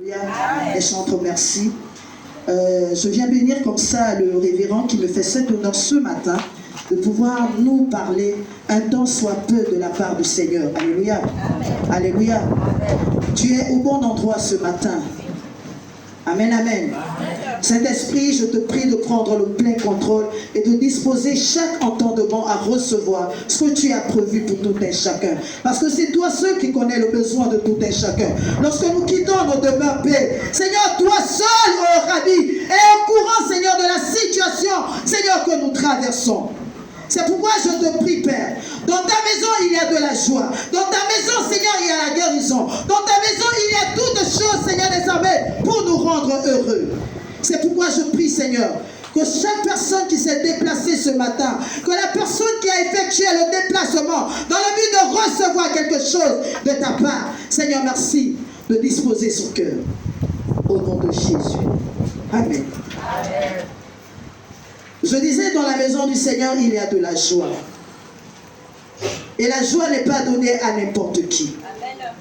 Et chantre merci. Je viens bénir comme ça le révérend qui me fait cet honneur ce matin de pouvoir nous parler un temps soit peu de la part du Seigneur. Alléluia. Alléluia. Tu es au bon endroit ce matin. Amen, amen. Saint-Esprit, je te prie de prendre le plein contrôle et de disposer chaque entendement à recevoir ce que tu as prévu pour tout un chacun. Parce que c'est toi seul qui connais le besoin de tout un chacun. Lorsque nous quittons nos demeures paix, Seigneur, toi seul, oh Rabbi, est au courant, Seigneur, de la situation, Seigneur, que nous traversons. C'est pourquoi je te prie, Père. Dans ta maison, il y a de la joie. Dans ta maison, Seigneur, il y a la guérison. Dans ta maison, il y a toutes choses, Seigneur des armées, pour nous rendre heureux. C'est pourquoi je prie, Seigneur, que chaque personne qui s'est déplacée ce matin, que la personne qui a effectué le déplacement, dans le but de recevoir quelque chose de ta part, Seigneur, merci de disposer son cœur. Au nom de Jésus. Amen. Amen. Je disais, dans la maison du Seigneur, il y a de la joie. Et la joie n'est pas donnée à n'importe qui. Amen.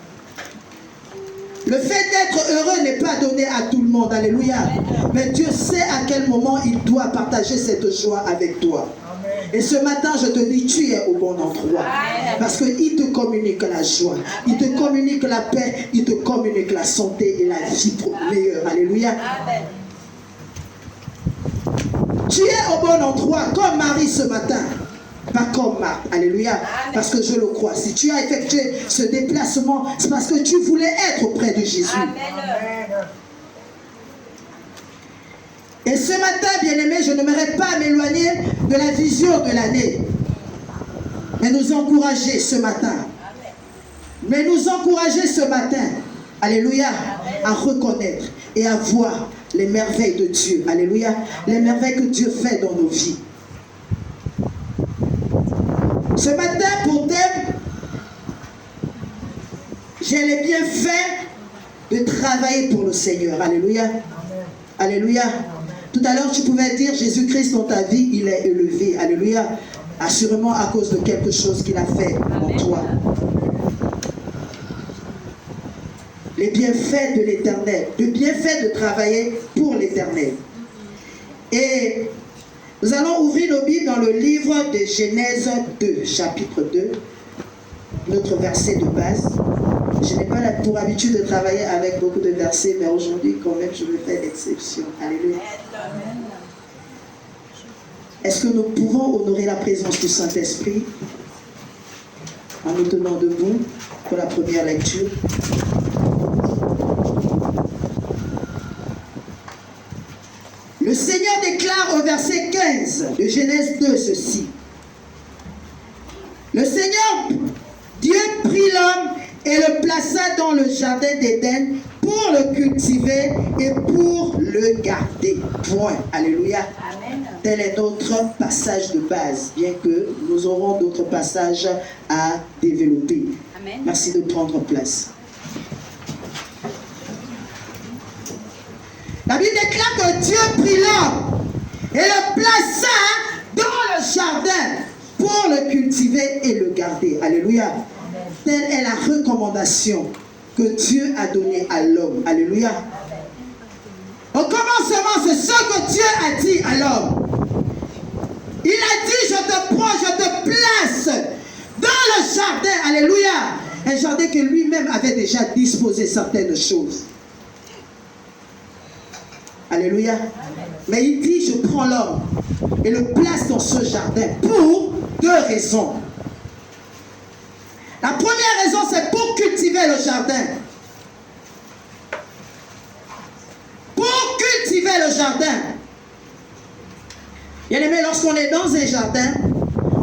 Le fait d'être heureux n'est pas donné à tout le monde. Alléluia. Amen. Mais Dieu sait à quel moment il doit partager cette joie avec toi. Amen. Et ce matin, je te dis, tu es au bon endroit. Amen. Parce qu'il te communique la joie. Il te communique la paix. Il te communique la santé et la vie meilleure. Alléluia. Amen. Tu es au bon endroit, comme Marie ce matin, pas comme Marthe. Alléluia. Parce que je le crois. Si tu as effectué ce déplacement, c'est parce que tu voulais être auprès de Jésus. Amen. Et ce matin, bien-aimé, je n'aimerais pas m'éloigner de la vision de l'année. Mais nous encourager ce matin. Mais nous encourager ce matin. Alléluia. À reconnaître et à voir les merveilles de Dieu. Alléluia. Les merveilles que Dieu fait dans nos vies. Ce matin, pour thème, j'ai les bienfaits de travailler pour le Seigneur. Alléluia. Amen. Alléluia. Amen. Tout à l'heure, tu pouvais dire, Jésus-Christ dans ta vie, il est élevé. Alléluia. Assurément à cause de quelque chose qu'il a fait en toi. Les bienfaits de l'Éternel, le bienfait de travailler pour l'Éternel. Et nous allons ouvrir nos Bibles dans le livre de Genèse 2, chapitre 2, notre verset de base. Je n'ai pas pour habitude de travailler avec beaucoup de versets, mais aujourd'hui, quand même, je veux faire l'exception. Alléluia. Est-ce que nous pouvons honorer la présence du Saint-Esprit en nous tenant debout pour la première lecture? Le Seigneur déclare au verset 15 de Genèse 2 ceci. Le Seigneur, Dieu prit l'homme et le plaça dans le jardin d'Éden pour le cultiver et pour le garder. Point. Alléluia. Amen. Tel est notre passage de base, bien que nous aurons d'autres passages à développer. Amen. Merci de prendre place. La Bible déclare que Dieu prit l'homme et le plaça dans le jardin pour le cultiver et le garder. Alléluia. Amen. Telle est la recommandation que Dieu a donnée à l'homme. Alléluia. Amen. Au commencement, c'est ce que Dieu a dit à l'homme. Il a dit, je te prends, je te place dans le jardin. Alléluia. Un jardin que lui-même avait déjà disposé certaines choses. Alléluia. Amen. Mais il dit, je prends l'homme et le place dans ce jardin pour deux raisons. La première raison, c'est pour cultiver le jardin. Pour cultiver le jardin. Bien aimé, lorsqu'on est dans un jardin,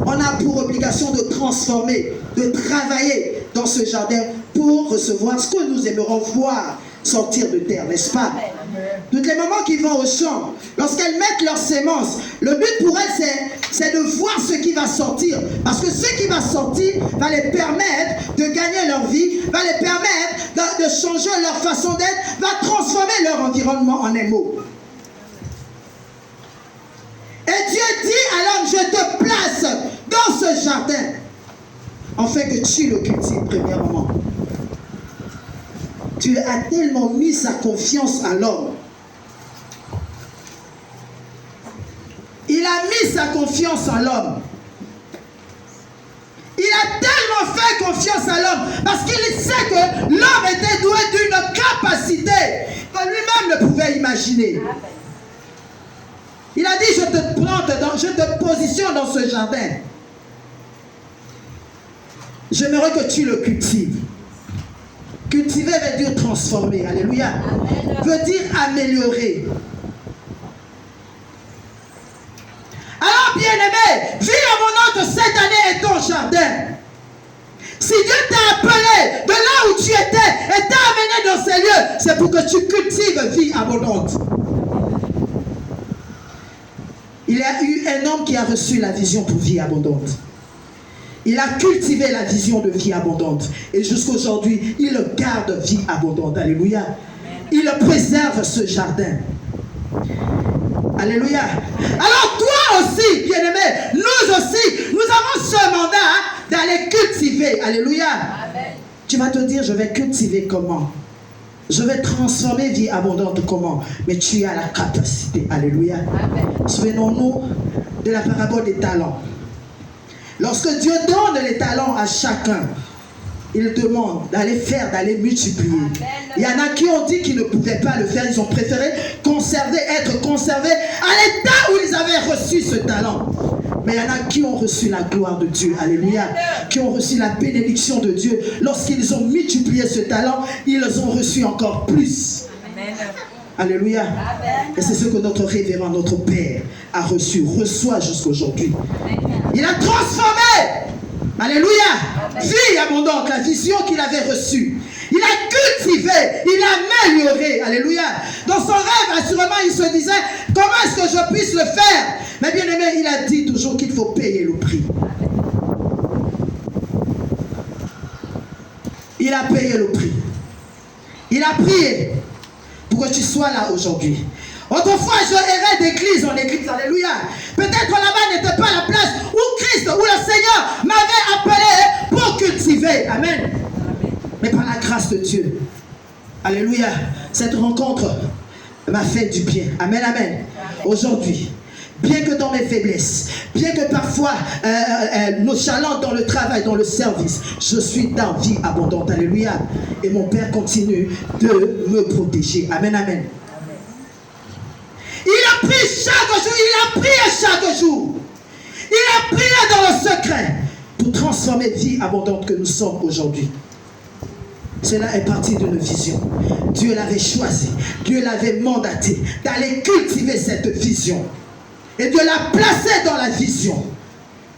on a pour obligation de transformer, de travailler dans ce jardin pour recevoir ce que nous aimerons voir sortir de terre, n'est-ce pas? Toutes les mamans qui vont au champ, lorsqu'elles mettent leurs semences, le but pour elles, c'est de voir ce qui va sortir. Parce que ce qui va sortir va les permettre de gagner leur vie, va les permettre de changer leur façon d'être, va transformer leur environnement en un mot. Et Dieu dit à l'homme, je te place dans ce jardin, afin que tu le cultives premièrement. Dieu a tellement mis sa confiance en l'homme. Il a mis sa confiance en l'homme. Il a tellement fait confiance à l'homme parce qu'il sait que l'homme était doué d'une capacité que lui-même ne pouvait imaginer. Il a dit, je te positionne dans ce jardin. J'aimerais que tu le cultives. Cultiver veut dire transformer. Alléluia. Amen. Veut dire améliorer. Alors, bien-aimé, vis en mon nom de cette année est ton jardin. Si Dieu t'a appelé de là où tu étais et t'a amené dans ces lieux, c'est pour que tu cultives vie abondante. Il y a eu un homme qui a reçu la vision pour vie abondante. Il a cultivé la vision de vie abondante. Et jusqu'aujourd'hui, il garde vie abondante. Alléluia. Il préserve ce jardin. Alléluia. Alors toi aussi, bien-aimé, nous aussi, nous avons ce mandat d'aller cultiver. Alléluia. Amen. Tu vas te dire, je vais cultiver comment? Je vais transformer vie abondante comment? Mais tu as la capacité. Alléluia. Souvenons-nous de la parabole des talents. Lorsque Dieu donne les talents à chacun, il demande d'aller faire, d'aller multiplier. Amen. Il y en a qui ont dit qu'ils ne pouvaient pas le faire. Ils ont préféré être conservés à l'état où ils avaient reçu ce talent. Mais il y en a qui ont reçu la gloire de Dieu. Alléluia. Qui ont reçu la bénédiction de Dieu. Lorsqu'ils ont multiplié ce talent, ils ont reçu encore plus. Amen. Alléluia. Amen. Et c'est ce que notre révérend, notre Père a reçu, reçoit jusqu'aujourd'hui. Il a transformé, alléluia, vie abondante, la vision qu'il avait reçue. Il a cultivé, il a amélioré, alléluia. Dans son rêve, assurément, il se disait, comment est-ce que je puisse le faire? Mais bien aimé, il a dit toujours qu'il faut payer le prix. Il a payé le prix. Il a prié pour que tu sois là aujourd'hui. Autrefois, je errais d'église en église, alléluia. Peut-être là-bas n'était pas la place où Christ, où le Seigneur m'avait appelé pour cultiver. Amen. Mais par la grâce de Dieu, alléluia, cette rencontre m'a fait du bien. Amen, amen. Aujourd'hui, bien que dans mes faiblesses, bien que parfois nos challenges dans le travail, dans le service, je suis dans vie abondante. Alléluia. Et mon Père continue de me protéger. Amen, amen. Il a prié chaque jour, il a prié chaque jour. Il a prié dans le secret pour transformer la vie abondante que nous sommes aujourd'hui. Cela est parti d'une vision. Dieu l'avait choisi, Dieu l'avait mandaté d'aller cultiver cette vision. Et Dieu l'a placé dans la vision.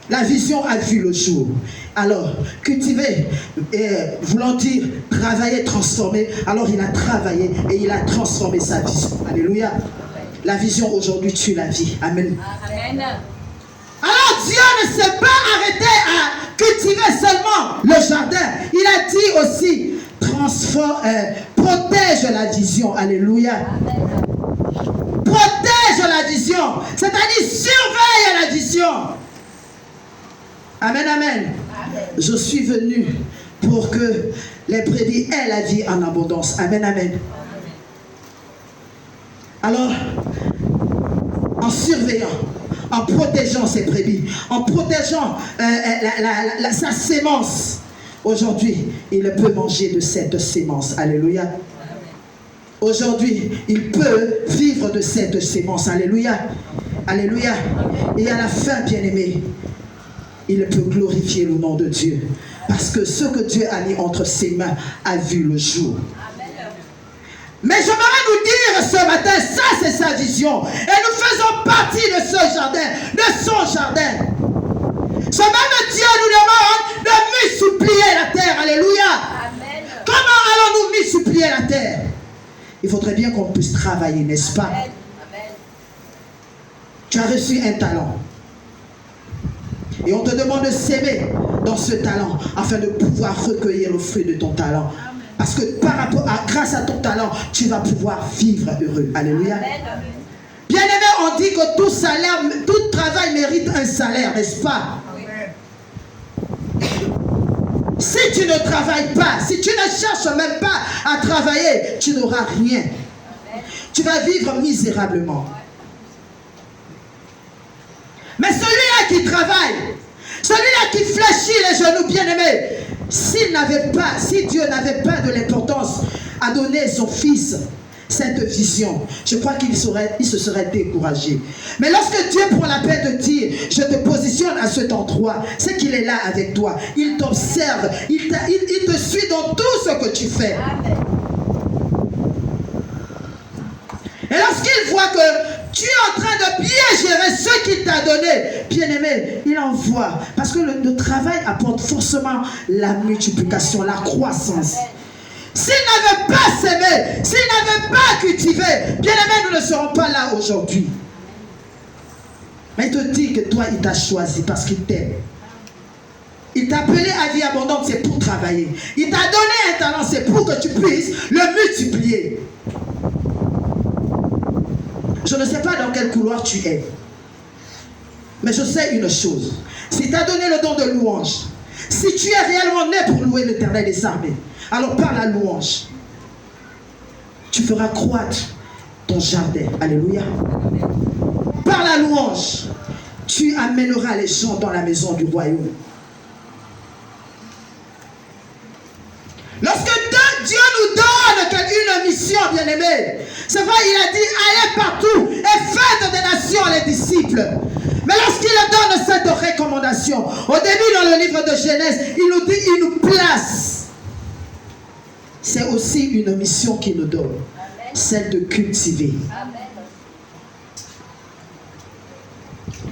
La vision a vu le jour. Alors, cultiver, voulant dire travailler, transformer, alors il a travaillé et il a transformé sa vision. Alléluia. La vision aujourd'hui tue la vie. Amen. Amen. Alors Dieu ne s'est pas arrêté à cultiver seulement le jardin. Il a dit aussi, protège la vision. Alléluia. Amen. Protège la vision. C'est-à-dire surveille la vision. Amen, amen. Amen. Je suis venu pour que les brebis aient la vie en abondance. Amen, amen. Alors, en surveillant, en protégeant ses brebis, en protégeant sa sémence, aujourd'hui, il peut manger de cette sémence. Alléluia. Aujourd'hui, il peut vivre de cette sémence. Alléluia. Alléluia. Et à la fin, bien-aimé, il peut glorifier le nom de Dieu. Parce que ce que Dieu a mis entre ses mains a vu le jour. Mais j'aimerais nous dire ce matin, ça c'est sa vision. Et nous faisons partie de ce jardin, de son jardin. Ce même Dieu nous demande de multiplier la terre. Alléluia. Amen. Comment allons-nous multiplier la terre? Il faudrait bien qu'on puisse travailler, n'est-ce pas? Amen. Tu as reçu un talent. Et on te demande de s'aimer dans ce talent afin de pouvoir recueillir le fruit de ton talent. Parce que grâce à ton talent, tu vas pouvoir vivre heureux. Alléluia. Bien-aimé, on dit que tout travail mérite un salaire, n'est-ce pas? Si tu ne travailles pas, si tu ne cherches même pas à travailler, tu n'auras rien. Tu vas vivre misérablement. Mais celui-là qui travaille, celui-là qui fléchit les genoux, bien-aimé, si Dieu n'avait pas de l'importance à donner son fils cette vision, je crois qu'il se serait découragé. Mais lorsque Dieu prend la peine de dire, je te positionne à cet endroit, c'est qu'il est là avec toi. Il t'observe, il te suit dans tout ce que tu fais. Et lorsqu'il voit que tu es en train de bien gérer ce qu'il t'a donné, bien-aimé, il envoie. Parce que le travail apporte forcément la multiplication, la croissance. S'il n'avait pas sémé, s'il n'avait pas cultivé, bien-aimé, nous ne serons pas là aujourd'hui. Mais il te dit que toi, il t'a choisi parce qu'il t'aime. Il t'a appelé à vie abondante, c'est pour travailler. Il t'a donné un talent, c'est pour que tu puisses le multiplier. Je ne sais pas dans quel couloir tu es. Mais je sais une chose. S'il t'a donné le don de louange, si tu es réellement né pour louer l'Éternel des armées, alors par la louange, tu feras croître ton jardin. Alléluia. Par la louange, tu amèneras les gens dans la maison du royaume. Lorsque Dieu nous donne une mission, bien-aimée, c'est vrai, il a dit, allez partout et faites des nations les disciples. Mais lorsqu'il donne cette recommandation, au début dans le livre de Genèse, il nous dit, il nous place. C'est aussi une mission qu'il nous donne, celle de cultiver.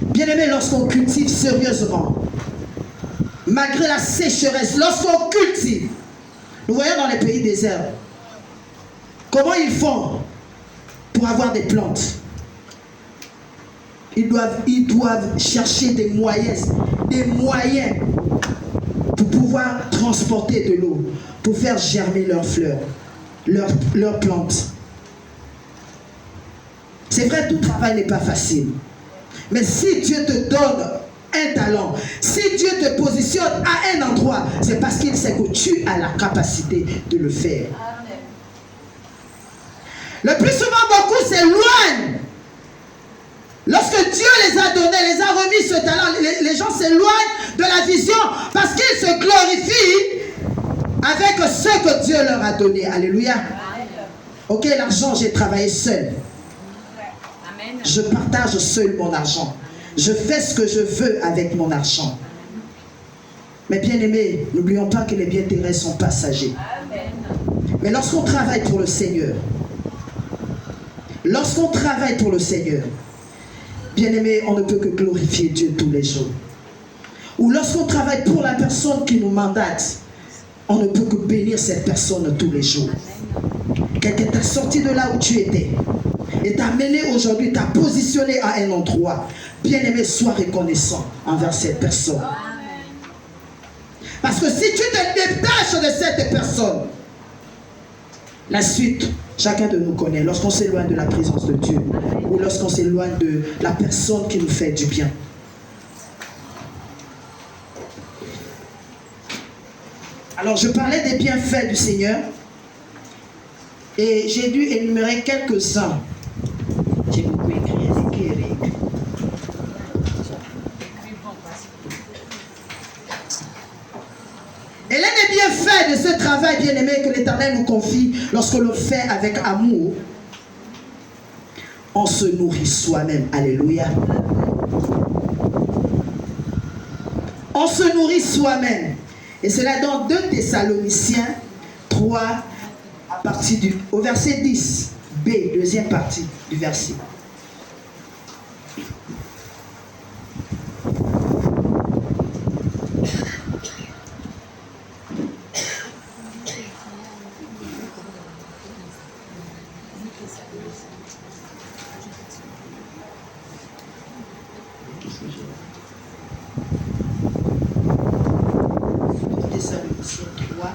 Bien-aimé, lorsqu'on cultive sérieusement, malgré la sécheresse, lorsqu'on cultive, nous voyons dans les pays déserts, comment ils font pour avoir des plantes. Ils doivent chercher des moyens pour pouvoir transporter de l'eau, pour faire germer leurs fleurs, leurs plantes. C'est vrai, tout travail n'est pas facile. Mais si Dieu te donne un talent, si Dieu te positionne à un endroit, c'est parce qu'il sait que tu as la capacité de le faire. Amen. Le plus souvent, beaucoup s'éloignent. Lorsque Dieu les a donnés, les a remis ce talent, les gens s'éloignent de la vision parce qu'ils se glorifient avec ce que Dieu leur a donné. Alléluia. Ok, l'argent, j'ai travaillé seul. Je partage seul mon argent. Je fais ce que je veux avec mon argent. Mais bien aimé, n'oublions pas que les biens terrestres sont passagers. Mais lorsqu'on travaille pour le Seigneur, bien aimé, on ne peut que glorifier Dieu tous les jours. Ou lorsqu'on travaille pour la personne qui nous mandate, on ne peut que bénir cette personne tous les jours. Quelqu'un t'a sorti de là où tu étais et t'a mené aujourd'hui, t'a positionné à un endroit. Bien-aimé, sois reconnaissant envers cette personne. Parce que si tu te détaches de cette personne, la suite, chacun de nous connaît. Lorsqu'on s'éloigne de la présence de Dieu ou lorsqu'on s'éloigne de la personne qui nous fait du bien. Alors, je parlais des bienfaits du Seigneur et j'ai dû énumérer quelques-uns. J'ai beaucoup écrit. Et l'un des bienfaits de ce travail bien-aimé que l'Éternel nous confie lorsque l'on fait avec amour, on se nourrit soi-même. Alléluia. On se nourrit soi-même. Et c'est là dans 2 Thessaloniciens 3, au verset 10, B, deuxième partie du verset. Thessaloniciens 3,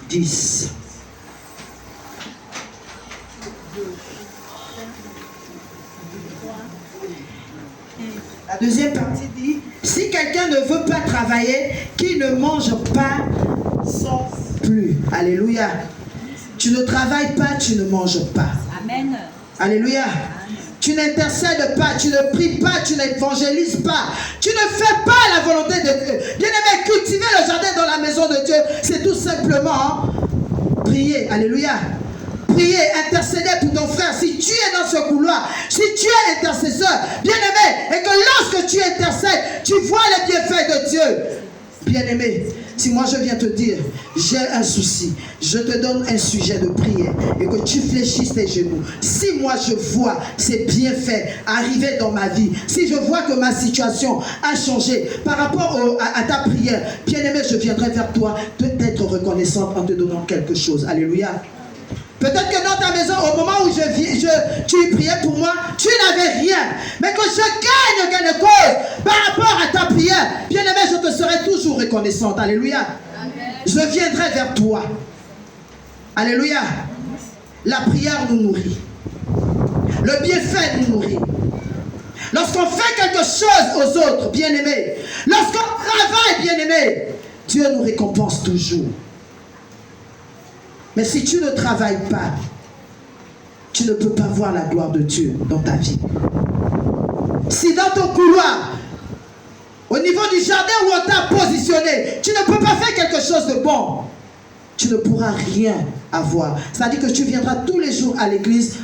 10. La deuxième partie dit, si quelqu'un ne veut pas travailler, qu'il ne mange pas plus. Alléluia. Tu ne travailles pas, tu ne manges pas. Amen. Alléluia. Tu n'intercèdes pas, tu ne pries pas, tu n'évangélises pas. Tu ne fais pas la volonté de Dieu. Bien-aimé, cultiver le jardin dans la maison de Dieu, c'est tout simplement prier. Alléluia. Prier, intercéder pour ton frère. Si tu es dans ce couloir, si tu es intercesseur, bien-aimé, et que lorsque tu intercèdes, tu vois les bienfaits de Dieu. Bien-aimé, si moi je viens te dire, j'ai un souci, je te donne un sujet de prière et que tu fléchisses tes genoux. Si moi je vois ces bienfaits arriver dans ma vie, si je vois que ma situation a changé par rapport à ta prière, bien-aimé, je viendrai vers toi d'être reconnaissante en te donnant quelque chose. Alléluia. Peut-être que dans ta maison, au moment où tu priais pour moi, tu n'avais rien. Mais que je gagne quelque cause par rapport à ta prière, bien-aimé, je te serai toujours reconnaissante. Alléluia. Amen. Je viendrai vers toi. Alléluia. La prière nous nourrit. Le bienfait nous nourrit. Lorsqu'on fait quelque chose aux autres, bien-aimé, lorsqu'on travaille, bien-aimé, Dieu nous récompense toujours. Mais si tu ne travailles pas, tu ne peux pas voir la gloire de Dieu dans ta vie. Si dans ton couloir, au niveau du jardin où on t'a positionné, tu ne peux pas faire quelque chose de bon, tu ne pourras rien avoir. C'est-à-dire que tu viendras tous les jours à l'église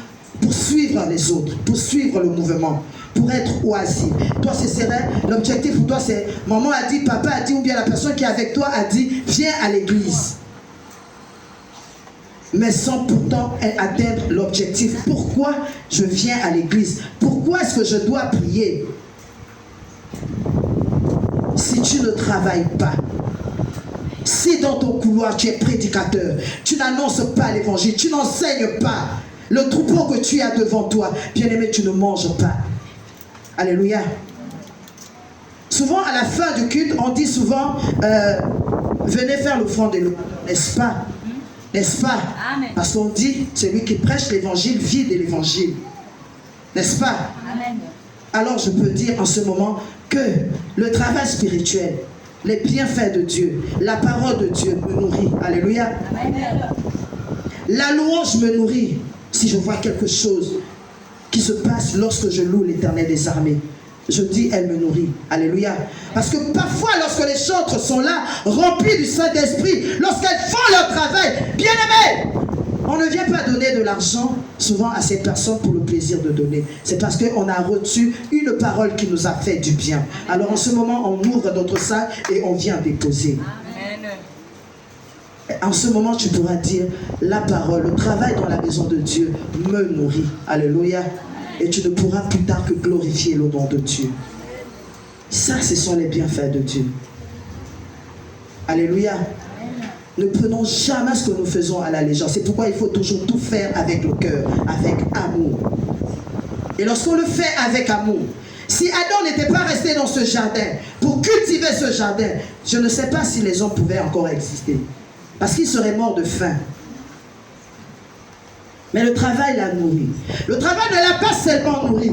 pour suivre les autres, pour suivre le mouvement, pour être oisif. Toi, ce serait, l'objectif pour toi, c'est, maman a dit, papa a dit, ou bien la personne qui est avec toi a dit, viens à l'église. Mais sans pourtant atteindre l'objectif. Pourquoi je viens à l'église? Pourquoi est-ce que je dois prier? Si tu ne travailles pas, si dans ton couloir tu es prédicateur, tu n'annonces pas l'évangile, tu n'enseignes pas le troupeau que tu as devant toi, bien-aimé, tu ne manges pas. Alléluia. Souvent à la fin du culte, on dit souvent venez faire l'offrande de l'eau, n'est-ce pas? N'est-ce pas? Amen. Parce qu'on dit, celui qui prêche l'évangile vit de l'évangile. N'est-ce pas? Amen. Alors je peux dire en ce moment que le travail spirituel, les bienfaits de Dieu, la parole de Dieu me nourrit. Alléluia. Amen. La louange me nourrit si je vois quelque chose qui se passe lorsque je loue l'Éternel des armées. Je dis, elle me nourrit. Alléluia. Parce que parfois, lorsque les chantres sont là, remplis du Saint-Esprit, lorsqu'elles font leur travail, bien-aimés, on ne vient pas donner de l'argent souvent à ces personnes pour le plaisir de donner. C'est parce qu'on a reçu une parole qui nous a fait du bien. Alors en ce moment, on ouvre notre sac et on vient déposer. Amen. En ce moment, tu pourras dire, la parole, le travail dans la maison de Dieu me nourrit. Alléluia. Et tu ne pourras plus tard que glorifier le nom de Dieu. Ça, ce sont les bienfaits de Dieu. Alléluia. Ne prenons jamais ce que nous faisons à la légère. C'est pourquoi il faut toujours tout faire avec le cœur, avec amour. Et lorsqu'on le fait avec amour, si Adam n'était pas resté dans ce jardin pour cultiver ce jardin, je ne sais pas si les hommes pouvaient encore exister. Parce qu'ils seraient morts de faim. Mais le travail l'a nourri. Le travail ne l'a pas seulement nourri.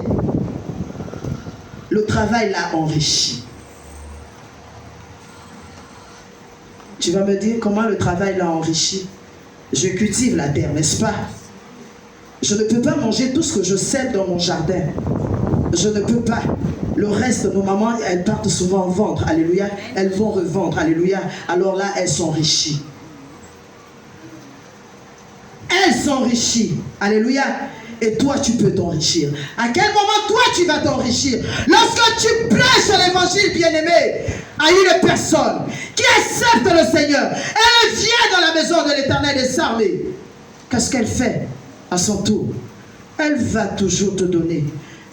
Le travail l'a enrichi. Tu vas me dire comment le travail l'a enrichi? Je cultive la terre, n'est-ce pas? Je ne peux pas manger tout ce que je sème dans mon jardin. Je ne peux pas. Le reste, nos mamans, elles partent souvent vendre. Alléluia. Elles vont revendre. Alléluia. Alors là, elles s'enrichissent. Elle s'enrichit. Alléluia. Et toi, tu peux t'enrichir. À quel moment, toi, tu vas t'enrichir? Lorsque tu prêches l'évangile, bien-aimé, à une personne qui accepte le Seigneur, elle vient dans la maison de l'Éternel des armées. Qu'est-ce qu'elle fait à son tour? Elle va toujours te donner.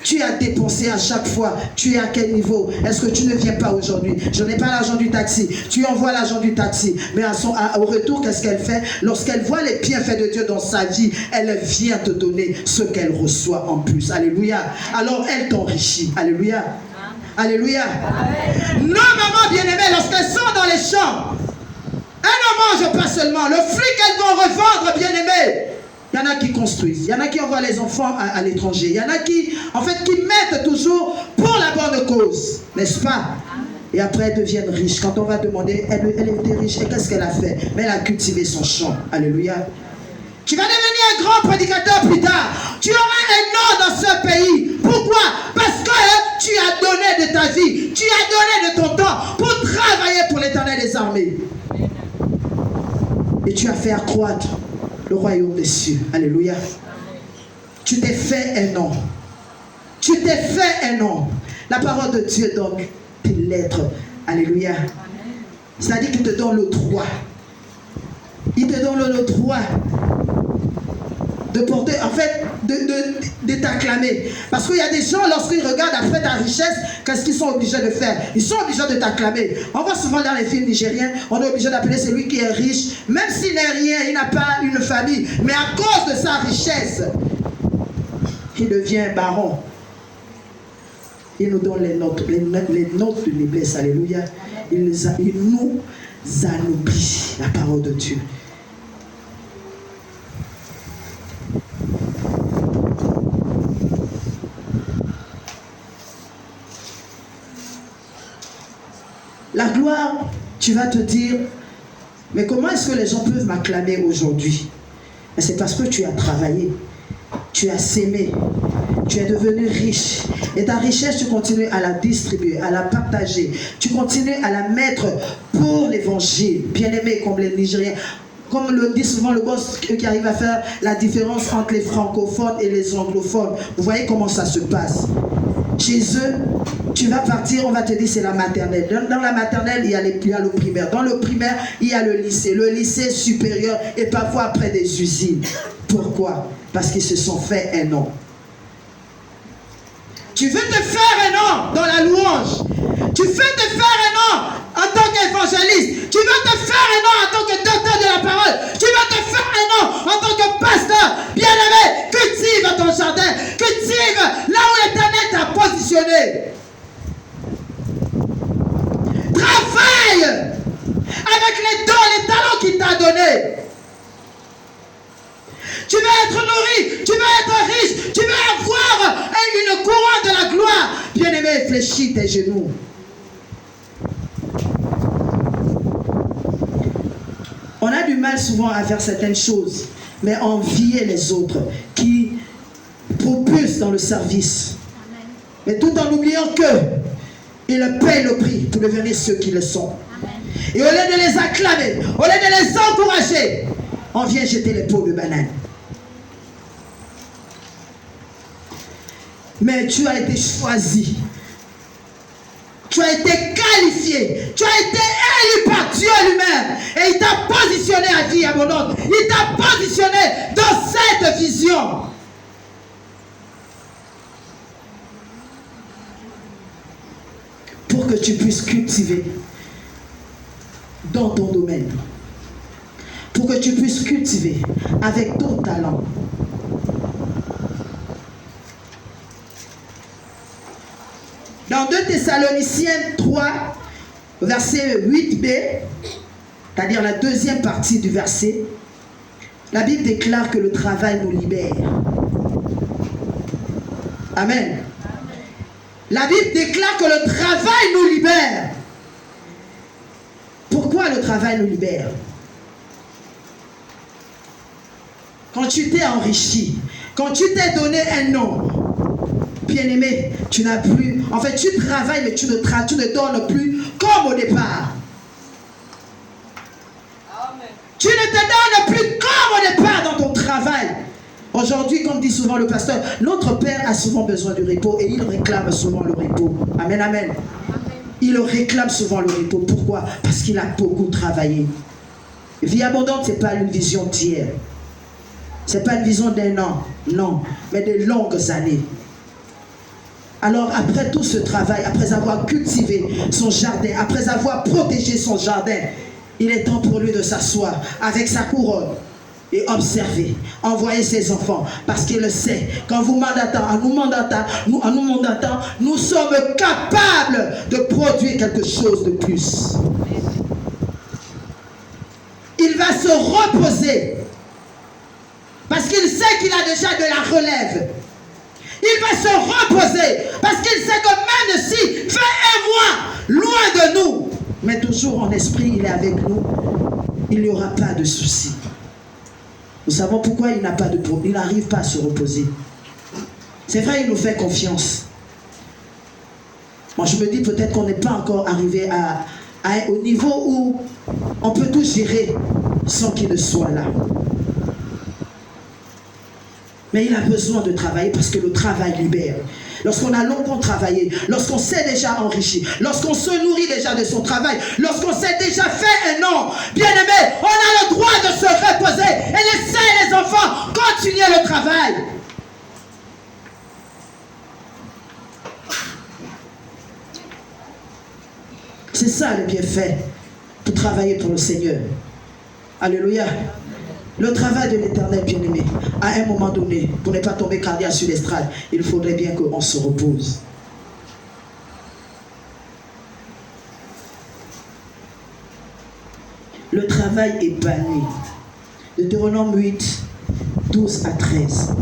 Tu as dépensé à chaque fois. Tu es à quel niveau? Est-ce que tu ne viens pas aujourd'hui? Je n'ai pas l'argent du taxi. Tu envoies l'argent du taxi. Mais au retour, qu'est-ce qu'elle fait? Lorsqu'elle voit les bienfaits de Dieu dans sa vie, elle vient te donner ce qu'elle reçoit en plus. Alléluia. Alors elle t'enrichit. Alléluia. Alléluia. Nos mamans bien-aimées, lorsqu'elles sont dans les champs, elles ne mangent pas seulement. Le fruit qu'elles vont revendre, bien-aimées, il y en a qui construisent, il y en a qui envoient les enfants à l'étranger, il y en a qui, en fait, qui mettent toujours pour la bonne cause, n'est-ce pas? Et après, elles deviennent riches. Quand on va demander, elle était riche. Et qu'est-ce qu'elle a fait? Mais elle a cultivé son champ. Alléluia. Tu vas devenir un grand prédicateur plus tard. Tu auras un nom dans ce pays. Pourquoi? Parce que tu as donné de ta vie. Tu as donné de ton temps pour travailler pour l'Éternel des armées. Et tu as fait accroître le royaume des cieux. Alléluia. Tu t'es fait un nom. Tu t'es fait un nom. La parole de Dieu donne tes lettres. Alléluia. C'est-à-dire qu'il te donne le droit. Il te donne le droit de porter, en fait, de t'acclamer. Parce qu'il y a des gens, lorsqu'ils regardent après ta richesse, qu'est-ce qu'ils sont obligés de faire? Ils sont obligés de t'acclamer. On voit souvent dans les films nigériens, on est obligé d'appeler celui qui est riche, même s'il n'est rien, il n'a pas une famille, mais à cause de sa richesse, il devient baron. Il nous donne les notes de noblesse, alléluia. Il nous anoblit, la parole de Dieu. La gloire, tu vas te dire, mais comment est-ce que les gens peuvent m'acclamer aujourd'hui? C'est parce que tu as travaillé, tu as sémé, tu es devenu riche. Et ta richesse, tu continues à la distribuer, à la partager. Tu continues à la mettre pour l'évangile. Bien-aimé, comme les Nigériens. Comme le dit souvent le boss qui arrive à faire la différence entre les francophones et les anglophones. Vous voyez comment ça se passe. Chez eux, tu vas partir, on va te dire c'est la maternelle. Dans la maternelle, il y a le primaire. Dans le primaire, il y a le lycée supérieur et parfois après des usines. Pourquoi? Parce qu'ils se sont fait un nom. Tu veux te faire un nom dans la louange. Tu veux te faire un nom en tant qu'évangéliste. Tu veux te faire un nom en tant que docteur de la parole. Tu veux te faire un nom en tant que pasteur. Bien-aimé, cultive ton jardin. Cultive là où l'Éternel t'a positionné. Travaille avec les dons, les talents qu'il t'a donnés. Tu veux être nourri, tu veux être riche, tu veux avoir une couronne de la gloire. Bien-aimé, fléchis tes genoux. On a du mal souvent à faire certaines choses, mais envier les autres qui propulsent dans le service. Mais tout en oubliant qu'ils payent le prix pour devenir ceux qui le sont. Et au lieu de les acclamer, au lieu de les encourager, on vient jeter les pots de banane. Mais tu as été choisi. Tu as été qualifié. Tu as été élu par Dieu lui-même. Et il t'a positionné à vie abondante. Il t'a positionné dans cette vision. Pour que tu puisses cultiver dans ton domaine. Pour que tu puisses cultiver avec ton talent. Dans 2 Thessaloniciens 3, verset 8b, c'est-à-dire la deuxième partie du verset, la Bible déclare que le travail nous libère. Amen. La Bible déclare que le travail nous libère. Pourquoi le travail nous libère? Quand tu t'es enrichi, quand tu t'es donné un nom, bien-aimé, tu n'as plus... En fait, tu travailles, mais tu ne donnes plus comme au départ. Amen. Tu ne te donnes plus comme au départ dans ton travail. Aujourd'hui, comme dit souvent le pasteur, notre Père a souvent besoin du repos et il réclame souvent le repos. Amen, amen. Il réclame souvent le repos. Pourquoi? Parce qu'il a beaucoup travaillé. Vie abondante, ce n'est pas une vision d'hier. Ce n'est pas une vision d'un an, non, mais de longues années. Alors après tout ce travail, après avoir cultivé son jardin, après avoir protégé son jardin, il est temps pour lui de s'asseoir avec sa couronne et observer, envoyer ses enfants, parce qu'il le sait, qu'en vous mandatant, en nous mandatant, nous sommes capables de produire quelque chose de plus. Il va se reposer, parce qu'il sait qu'il a déjà de la relève. Il il va se reposer. Parce qu'il sait que même si fait un mois loin de nous, mais toujours en esprit, il est avec nous, il n'y aura pas de souci. Nous savons pourquoi il n'a pas de problème. Il n'arrive pas à se reposer. C'est vrai, il nous fait confiance. Moi, je me dis peut-être qu'on n'est pas encore arrivé au niveau où on peut tout gérer sans qu'il ne soit là. Mais il a besoin de travailler parce que le travail libère. Lorsqu'on a longtemps travaillé, lorsqu'on s'est déjà enrichi, lorsqu'on se nourrit déjà de son travail, lorsqu'on s'est déjà fait un nom, bien aimé, on a le droit de se reposer et laisser les enfants continuer le travail. C'est ça le bienfait pour travailler pour le Seigneur. Alléluia. Le travail de l'Éternel, bien-aimé, à un moment donné, pour ne pas tomber cardiaque sur l'estrade, il faudrait bien qu'on se repose. Le travail épanoui. Deutéronome 8, 12 à 13.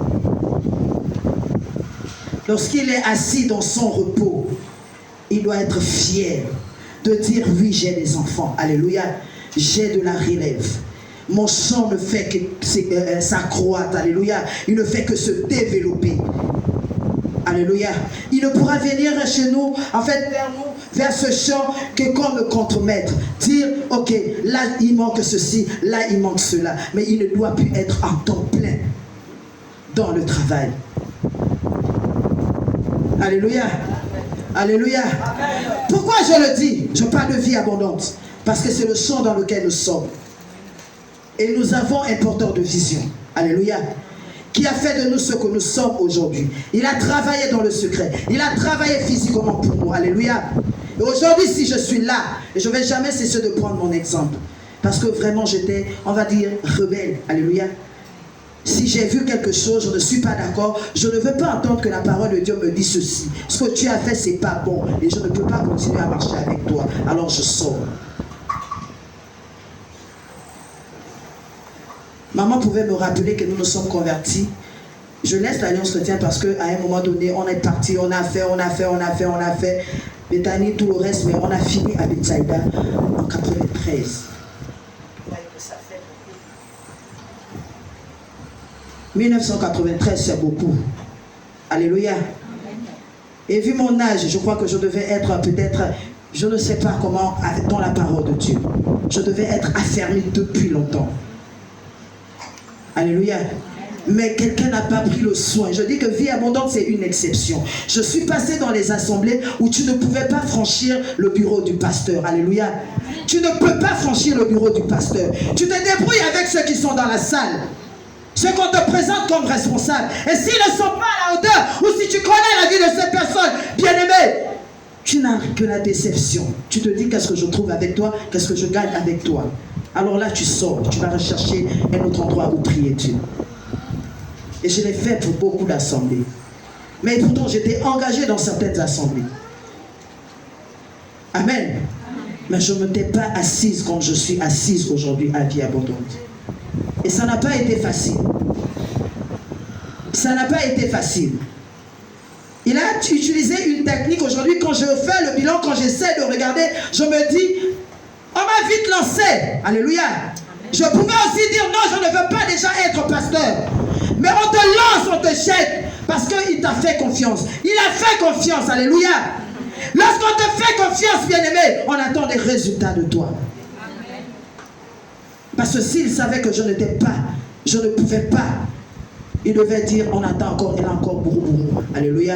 Lorsqu'il est assis dans son repos, il doit être fier de dire oui, j'ai des enfants. Alléluia. J'ai de la relève. Mon sang ne fait que s'accroître. Alléluia. Il ne fait que se développer. Alléluia. Il ne pourra venir chez nous, en fait, vers nous, vers ce champ que comme contremaître. Dire, ok, là il manque ceci, là il manque cela. Mais il ne doit plus être en temps plein dans le travail. Alléluia. Alléluia. Pourquoi je le dis? Je parle de vie abondante. Parce que c'est le champ dans lequel nous sommes. Et nous avons un porteur de vision. Alléluia. Qui a fait de nous ce que nous sommes aujourd'hui. Il a travaillé dans le secret. Il a travaillé physiquement pour nous. Alléluia. Et aujourd'hui, si je suis là, et je ne vais jamais cesser de prendre mon exemple. Parce que vraiment, j'étais, on va dire, rebelle. Alléluia. Si j'ai vu quelque chose, je ne suis pas d'accord. Je ne veux pas entendre que la parole de Dieu me dise ceci. Ce que tu as fait, ce n'est pas bon. Et je ne peux pas continuer à marcher avec toi. Alors je sors. Maman pouvait me rappeler que nous nous sommes convertis. Je laisse l'Alliance chrétienne parce qu'à un moment donné, on est parti, on a fait. Bethany, tout le reste, mais on a fini à Bethsaïda en 93. 1993, c'est beaucoup. Alléluia. Et vu mon âge, je crois que je devais être peut-être, je ne sais pas comment, dans la parole de Dieu. Je devais être affermi depuis longtemps. Alléluia. Mais quelqu'un n'a pas pris le soin. Je dis que vie abondante, c'est une exception. Je suis passé dans les assemblées où tu ne pouvais pas franchir le bureau du pasteur. Alléluia. Tu ne peux pas franchir le bureau du pasteur. Tu te débrouilles avec ceux qui sont dans la salle. Ceux qu'on te présente comme responsables. Et s'ils ne sont pas à la hauteur, ou si tu connais la vie de ces personnes, bien-aimées, tu n'as que la déception. Tu te dis, qu'est-ce que je trouve avec toi? Qu'est-ce que je gagne avec toi? Alors là, tu sors. Tu vas rechercher un autre endroit où prier Dieu. Et je l'ai fait pour beaucoup d'assemblées. Mais pourtant, j'étais engagé dans certaines assemblées. Amen. Mais je ne m'étais pas assise comme je suis assise aujourd'hui à Vie Abondante. Et ça n'a pas été facile. Ça n'a pas été facile. Il a utilisé une technique aujourd'hui. Quand je fais le bilan, quand j'essaie de regarder, je me dis, on m'a vite lancé. Alléluia. Je pouvais aussi dire, non, je ne veux pas déjà être pasteur. Mais on te lance, on te jette. Parce qu'il t'a fait confiance. Il a fait confiance. Alléluia. Lorsqu'on te fait confiance, bien-aimé, on attend des résultats de toi. Parce que s'il savait que je n'étais pas, je ne pouvais pas, il devait dire, on attend encore, il a encore beaucoup. Alléluia.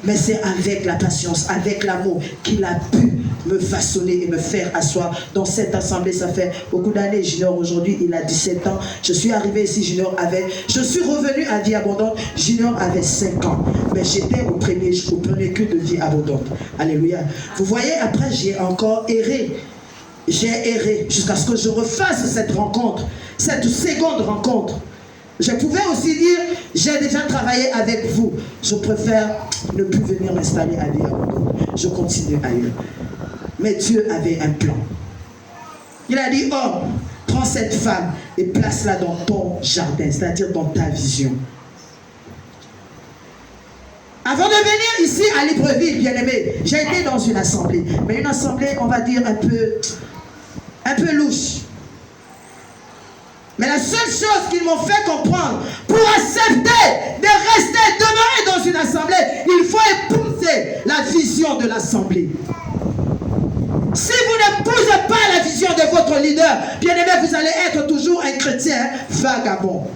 Mais c'est avec la patience, avec l'amour qu'il a pu me façonner et me faire asseoir dans cette assemblée. Ça fait beaucoup d'années. Junior aujourd'hui, il a 17 ans. Je suis arrivé ici, Junior avait... Je suis revenu à Vie Abondante. Junior avait 5 ans. Mais j'étais au premier culte de Vie Abondante. Alléluia. Vous voyez, après, j'ai encore erré. J'ai erré jusqu'à ce que je refasse cette rencontre, cette seconde rencontre. Je pouvais aussi dire, j'ai déjà travaillé avec vous. Je préfère ne plus venir m'installer à Vie Abondante. Je continue ailleurs. Mais Dieu avait un plan. Il a dit, oh, prends cette femme et place-la dans ton jardin, c'est-à-dire dans ta vision. Avant de venir ici à Libreville, bien-aimé, j'ai été dans une assemblée. Mais une assemblée, on va dire, un peu louche. Mais la seule chose qu'ils m'ont fait comprendre, pour accepter de rester, demeurer dans une assemblée, il faut épouser la vision de l'assemblée. Si vous n'épousez pas la vision de votre leader, bien-aimé, vous allez être toujours un chrétien vagabond.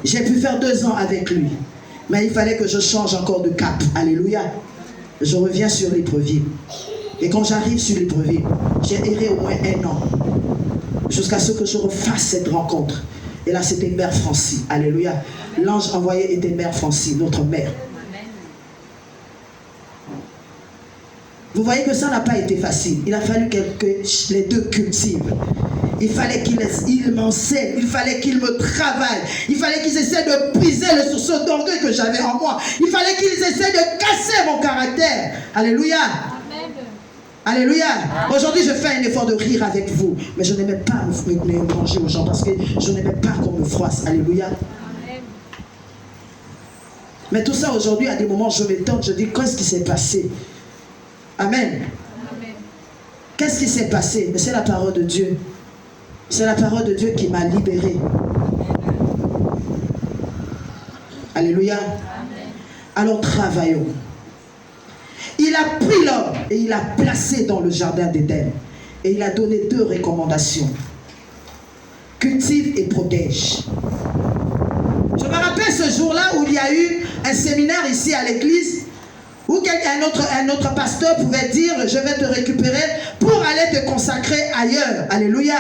J'ai pu faire 2 ans avec lui. Mais il fallait que je change encore de cap. Alléluia. Je reviens sur Libreville. Et quand j'arrive sur Libreville, j'ai erré au moins 1 an. Jusqu'à ce que je refasse cette rencontre. Et là, c'était Mère Francie. Alléluia. L'ange envoyé était Mère Francie, notre mère. Vous voyez que ça n'a pas été facile. Il a fallu que les deux cultivent. Il fallait qu'ils m'enseignent. Il fallait qu'ils me travaillent. Il fallait qu'ils essaient de briser le sursaut d'orgueil que j'avais en moi. Il fallait qu'ils essaient de casser mon caractère. Alléluia. Amen. Alléluia. Aujourd'hui, je fais un effort de rire avec vous. Mais je n'aimais pas me manger aux gens parce que je n'aimais pas qu'on me froisse. Alléluia. Amen. Mais tout ça, aujourd'hui, à des moments, je m'étonne. Je dis, qu'est-ce qui s'est passé? Amen. Qu'est-ce qui s'est passé? Mais c'est la parole de Dieu. C'est la parole de Dieu qui m'a libéré. Alléluia. Amen. Alors travaillons. Il a pris l'homme et il l'a placé dans le jardin d'Éden. Et il a donné 2 recommandations. Cultive et protège. Je me rappelle ce jour-là où il y a eu un séminaire ici à l'église. Ou un autre pasteur pouvait dire, je vais te récupérer pour aller te consacrer ailleurs. Alléluia.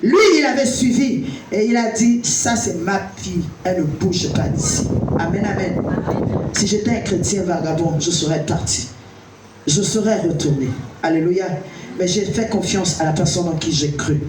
Lui, il avait suivi. Et il a dit, ça c'est ma fille. Elle ne bouge pas d'ici. Amen, amen. Si j'étais un chrétien vagabond, je serais parti. Je serais retourné. Alléluia. Mais j'ai fait confiance à la personne en qui j'ai cru.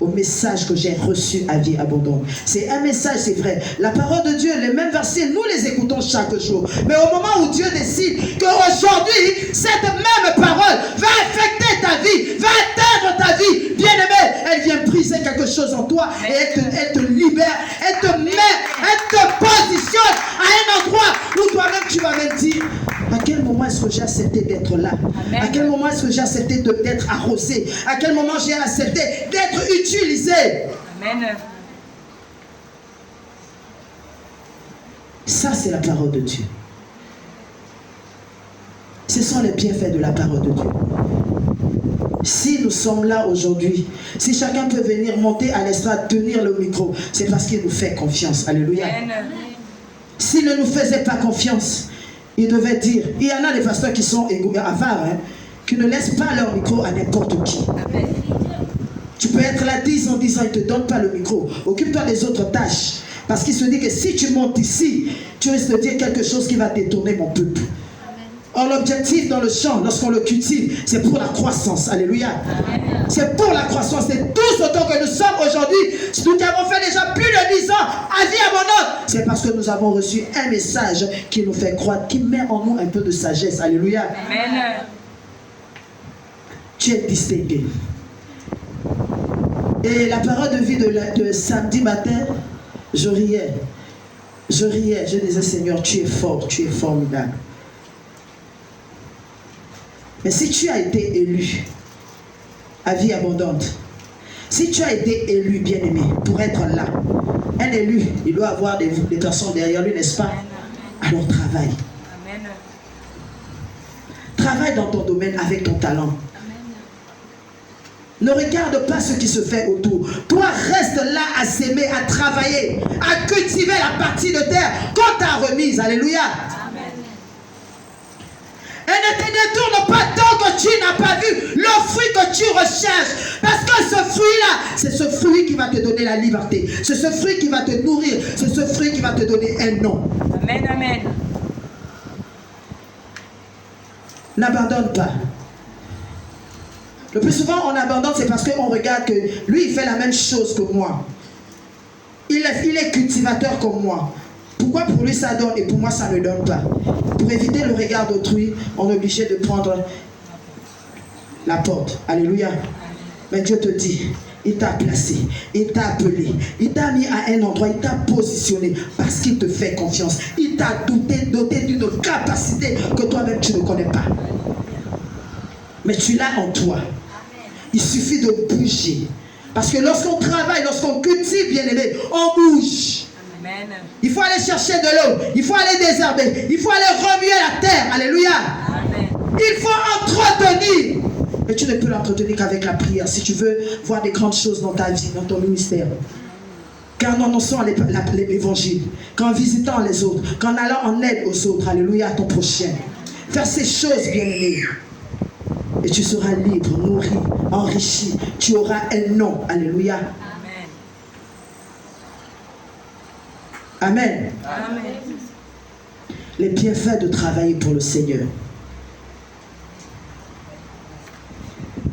Au message que j'ai reçu à vie abondante. C'est un message, c'est vrai. La parole de Dieu, les mêmes versets, nous les écoutons chaque jour. Mais au moment où Dieu décide qu'aujourd'hui, cette même parole va affecter ta vie, va atteindre ta vie, bien-aimé, elle vient briser quelque chose en toi et elle te libère, elle te met, elle te positionne à un endroit où toi-même tu vas même dire, à quel moment est-ce que j'ai accepté d'être là? Amen. À quel moment est-ce que j'ai accepté d'être arrosé? À quel moment j'ai accepté d'être utilisé? Amen. Ça, c'est la parole de Dieu. Ce sont les bienfaits de la parole de Dieu. Si nous sommes là aujourd'hui, si chacun peut venir monter à l'estrade, tenir le micro, c'est parce qu'il nous fait confiance. Alléluia. Amen. S'il ne nous faisait pas confiance, il devait dire, il y en a des pasteurs qui sont avares, hein, qui ne laissent pas leur micro à n'importe qui. Amen. Tu peux être là 10 ans, ils ne te donnent pas le micro. Occupe-toi des autres tâches. Parce qu'il se dit que si tu montes ici, tu risques de dire quelque chose qui va détourner mon peuple. Or, l'objectif dans le champ, lorsqu'on le cultive, c'est pour la croissance. Alléluia. C'est pour la croissance. C'est tous autant que nous sommes aujourd'hui. Nous qui avons fait déjà plus de 10 ans à vie abondante. C'est parce que nous avons reçu un message qui nous fait croître, qui met en nous un peu de sagesse. Alléluia. Amen. Tu es distingué. Et la parole de vie de samedi matin, je riais. Je disais, Seigneur, tu es fort, tu es formidable. Mais si tu as été élu à vie abondante, si tu as été élu, bien-aimé, pour être là, un élu, il doit avoir des personnes derrière lui, n'est-ce pas? Alors travaille. Amen. Travaille dans ton domaine avec ton talent. Ne regarde pas ce qui se fait autour. Toi, reste là à s'aimer, à travailler, à cultiver la partie de terre qu'on t'a remise. Alléluia. Amen. Et ne te détourne pas tant que tu n'as pas vu le fruit que tu recherches. Parce que ce fruit-là, c'est ce fruit qui va te donner la liberté. C'est ce fruit qui va te nourrir. C'est ce fruit qui va te donner un nom. Amen, amen. N'abandonne pas. Le plus souvent, on abandonne, c'est parce qu'on regarde que lui, il fait la même chose que moi. Il est cultivateur comme moi. Pourquoi pour lui ça donne et pour moi ça ne donne pas? Pour éviter le regard d'autrui, on est obligé de prendre la porte. Alléluia. Mais Dieu te dit, Il t'a placé, il t'a appelé, il t'a mis à un endroit, il t'a positionné parce qu'il te fait confiance. Il t'a doté d'une capacité que toi-même tu ne connais pas. Mais tu l'as en toi. Il suffit de bouger. Parce que lorsqu'on travaille, lorsqu'on cultive, bien aimé, on bouge. Amen. Il faut aller chercher de l'eau, il faut aller désherber, il faut aller remuer la terre. Alléluia. Amen. Il faut entretenir. Mais tu ne peux l'entretenir qu'avec la prière si tu veux voir des grandes choses dans ta vie, dans ton ministère. Qu'en annonçant l'évangile, qu'en visitant les autres, qu'en allant en aide aux autres, alléluia, à ton prochain. Faire ces choses, bien-aimé. Et tu seras libre, nourri, enrichi. Tu auras un nom, alléluia. Amen. Amen. Les bienfaits de travailler pour le Seigneur.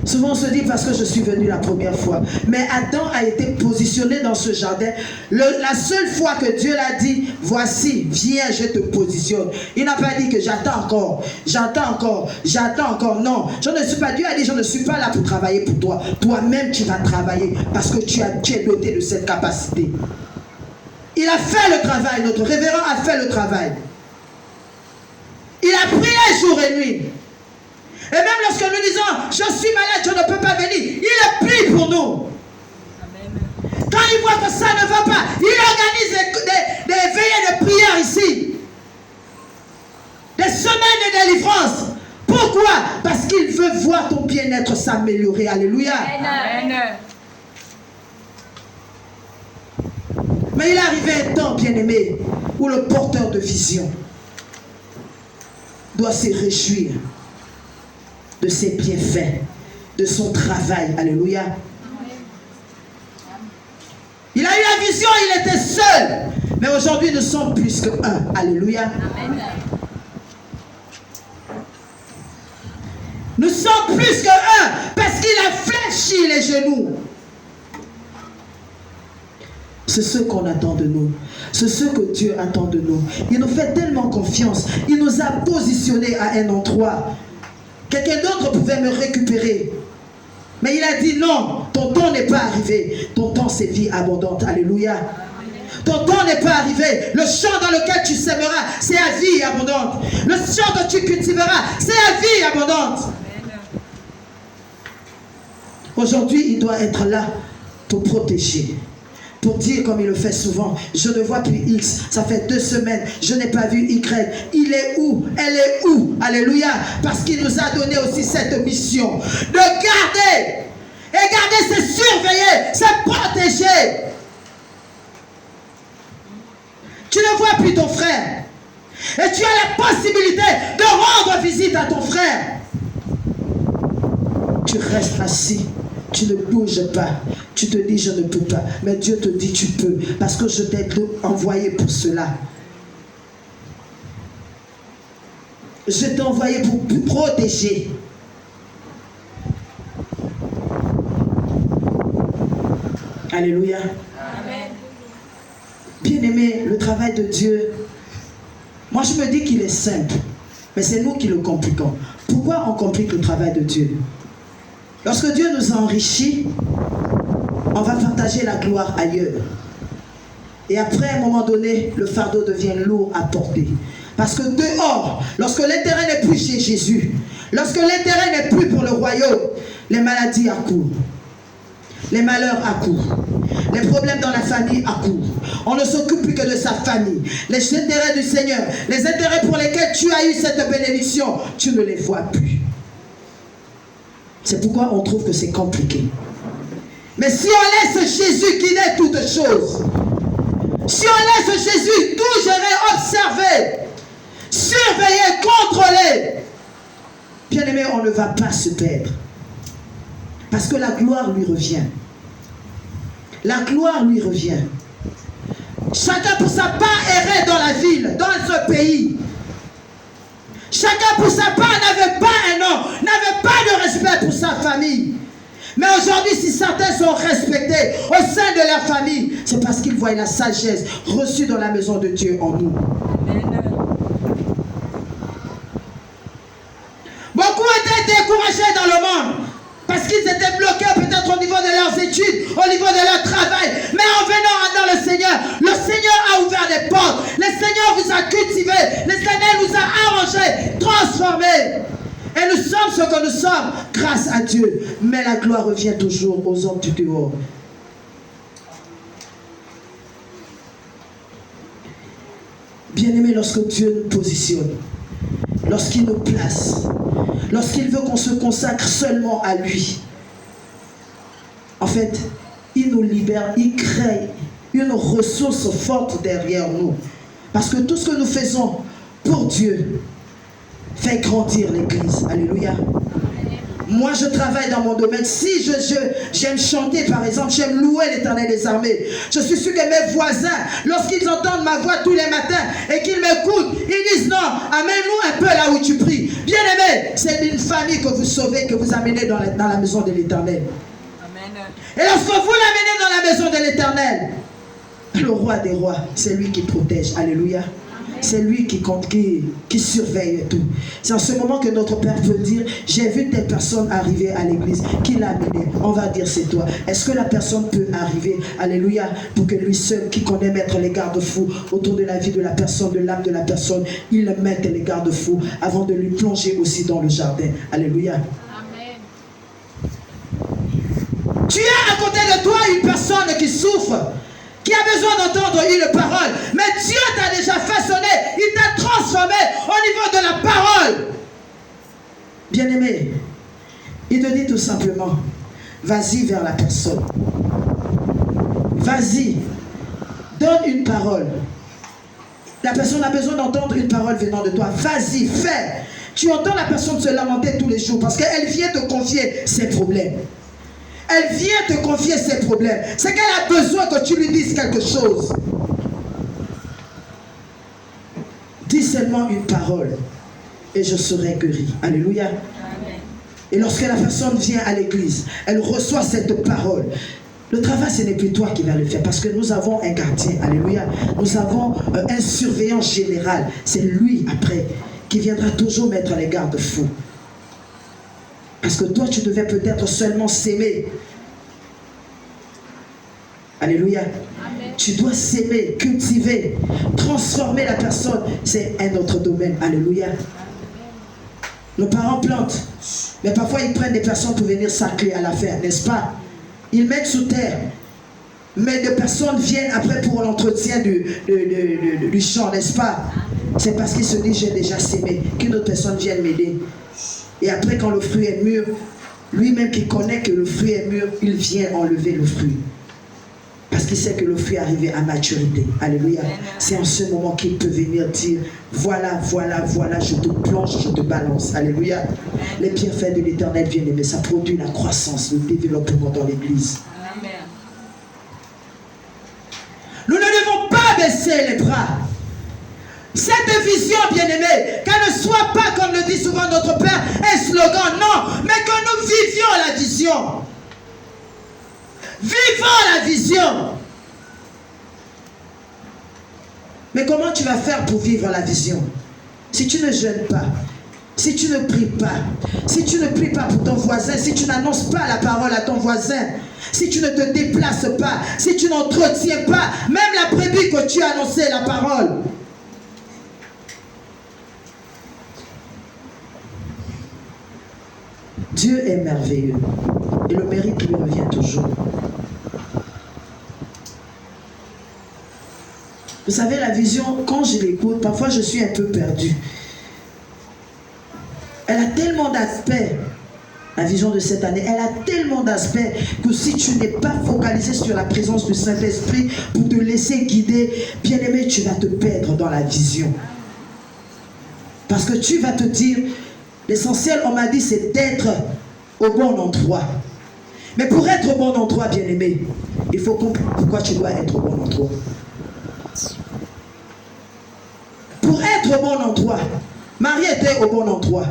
Souvent on se dit parce que je suis venu la première fois. Mais Adam a été positionné dans ce jardin. La seule fois que Dieu l'a dit, voici, viens, je te positionne. Il n'a pas dit que j'attends encore, j'attends encore, j'attends encore. Non, je ne suis pas, Dieu a dit, je ne suis pas là pour travailler pour toi. Toi-même, tu vas travailler parce que tu es doté de cette capacité. Il a fait le travail, notre révérend a fait le travail. Il a prié jour et nuit. Et même lorsque nous disons, je suis malade, je ne peux pas venir, il prie pour nous. Amen. Quand il voit que ça ne va pas, il organise des veillées de prière ici. Des semaines de délivrance. Pourquoi? Parce qu'il veut voir ton bien-être s'améliorer. Alléluia. Amen. Mais il est arrivé un temps, bien-aimé, où le porteur de vision doit se réjouir de ses bienfaits, de son travail. Alléluia. Il a eu la vision, il était seul. Mais aujourd'hui, nous sommes plus qu'un. Alléluia. Amen. Nous sommes plus qu'un parce qu'il a fléchi les genoux. C'est ce qu'on attend de nous. C'est ce que Dieu attend de nous. Il nous fait tellement confiance. Il nous a positionnés à un endroit. Quelqu'un d'autre pouvait me récupérer. Mais il a dit non, ton temps n'est pas arrivé. Ton temps c'est vie abondante. Alléluia. Ton temps n'est pas arrivé. Le champ dans lequel tu sèmeras, c'est à vie abondante. Le champ que tu cultiveras, c'est à vie abondante. Aujourd'hui, il doit être là pour protéger. Pour dire comme il le fait souvent, je ne vois plus X, ça fait 2 semaines, je n'ai pas vu Y. Il est où? Elle est où? Alléluia. Parce qu'il nous a donné aussi cette mission de garder. Et garder, c'est surveiller, c'est protéger. Tu ne vois plus ton frère. Et tu as la possibilité de rendre visite à ton frère. Tu restes assis. Tu ne bouges pas. Tu te dis, je ne peux pas. Mais Dieu te dit, tu peux. Parce que je t'ai envoyé pour cela. Je t'ai envoyé pour protéger. Alléluia. Amen. Bien-aimé, le travail de Dieu, moi je me dis qu'il est simple. Mais c'est nous qui le compliquons. Pourquoi on complique le travail de Dieu? Lorsque Dieu nous a enrichis, on va partager la gloire ailleurs. Et après, à un moment donné, le fardeau devient lourd à porter. Parce que dehors, lorsque l'intérêt n'est plus chez Jésus, lorsque l'intérêt n'est plus pour le royaume, les maladies accourent. Les malheurs accourent. Les problèmes dans la famille accourent. On ne s'occupe plus que de sa famille. Les intérêts du Seigneur, les intérêts pour lesquels tu as eu cette bénédiction, tu ne les vois plus. C'est pourquoi on trouve que c'est compliqué. Mais si on laisse Jésus qui est toutes choses, si on laisse Jésus tout gérer, observer, surveiller, contrôler, bien aimé, on ne va pas se perdre. Parce que la gloire lui revient. La gloire lui revient. Chacun pour sa part errait dans la ville, dans ce pays. Chacun pour sa part n'avait pas un nom, n'avait pas de respect pour sa famille. Mais aujourd'hui, si certains sont respectés au sein de leur famille, c'est parce qu'ils voient la sagesse reçue dans la maison de Dieu en nous. Beaucoup étaient découragés dans le monde parce qu'ils étaient bloqués peut-être au niveau de leurs études, au niveau de leur travail. Mais en venant dans le Seigneur a ouvert des portes. Le Seigneur vous a cultivé. Le Seigneur nous a arrangés, transformés. Et nous sommes ce que nous sommes grâce à Dieu. Mais la gloire revient toujours aux hommes du dehors. Bien-aimés, lorsque Dieu nous positionne, lorsqu'il nous place, lorsqu'il veut qu'on se consacre seulement à lui, en fait, il nous libère, il crée une ressource forte derrière nous. Parce que tout ce que nous faisons pour Dieu fait grandir l'Église. Alléluia. Moi, je travaille dans mon domaine. Si j'aime chanter, par exemple, j'aime louer l'Éternel des armées, je suis sûr que mes voisins, lorsqu'ils entendent ma voix tous les matins et qu'ils m'écoutent, ils disent non, amène-nous un peu là où tu pries. Bien-aimé, c'est une famille que vous sauvez, que vous amenez dans la maison de l'Éternel. Et lorsque vous l'amenez dans la maison de l'Éternel, le roi des rois, c'est lui qui protège. Alléluia. C'est lui qui surveille tout. C'est en ce moment que notre Père peut dire, j'ai vu telle personne arriver à l'église, qui l'a amené. On va dire c'est toi. Est-ce que la personne peut arriver, alléluia, pour que lui seul, qui connaît mettre les garde-fous autour de la vie de la personne, de l'âme de la personne, il mette les garde-fous avant de lui plonger aussi dans le jardin. Alléluia. Amen. Tu as à côté de toi une personne qui souffre, qui a besoin d'entendre une parole. Mais Dieu t'a déjà façonné, il t'a transformé au niveau de la parole. Bien-aimé, il te dit tout simplement, vas-y vers la personne. Vas-y, donne une parole. La personne a besoin d'entendre une parole venant de toi. Vas-y, fais. Tu entends la personne se lamenter tous les jours parce qu'elle vient te confier ses problèmes. Elle vient te confier ses problèmes. C'est qu'elle a besoin que tu lui dises quelque chose. Dis seulement une parole et je serai guéri. Alléluia. Amen. Et lorsque la personne vient à l'église, elle reçoit cette parole. Le travail, ce n'est plus toi qui vas le faire parce que nous avons un gardien. Alléluia. Nous avons un surveillant général. C'est lui après qui viendra toujours mettre les garde-fous. Parce que toi, tu devais peut-être seulement s'aimer. Alléluia. Amen. Tu dois s'aimer, cultiver, transformer la personne. C'est un autre domaine. Alléluia. Amen. Nos parents plantent. Mais parfois, ils prennent des personnes pour venir sacler à la ferme, n'est-ce pas? Ils mettent sous terre. Mais des personnes viennent après pour l'entretien du champ, n'est-ce pas? C'est parce qu'ils se disent, j'ai déjà sémé, qu'une autre personne vienne m'aider. Et après, quand le fruit est mûr, lui-même qui connaît que le fruit est mûr, il vient enlever le fruit. Parce qu'il sait que le fruit est arrivé à maturité. Alléluia. C'est en ce moment qu'il peut venir dire, voilà, voilà, voilà, je te plonge, je te balance. Alléluia. Les bienfaits de l'Éternel viennent aimer. Ça produit la croissance, le développement dans l'Église. Nous ne devons pas baisser les bras. Cette vision, bien-aimée, qu'elle ne soit pas, comme le dit souvent notre Père, un slogan, non, mais que nous vivions la vision. Vivons la vision. Mais comment tu vas faire pour vivre la vision? Si tu ne jeûnes pas, si tu ne pries pas, si tu ne pries pas pour ton voisin, si tu n'annonces pas la parole à ton voisin, si tu ne te déplaces pas, si tu n'entretiens pas, même la brebis que tu as annoncé la parole. Dieu est merveilleux et le mérite lui revient toujours. Vous savez, la vision, quand je l'écoute, parfois je suis un peu perdue. Elle a tellement d'aspects, la vision de cette année, elle a tellement d'aspects que si tu n'es pas focalisé sur la présence du Saint-Esprit pour te laisser guider, bien aimé, tu vas te perdre dans la vision. Parce que tu vas te dire, l'essentiel, on m'a dit, c'est d'être au bon endroit. Mais pour être au bon endroit, bien aimé, il faut comprendre pourquoi tu dois être au bon endroit. Pour être au bon endroit, Marie était au bon endroit.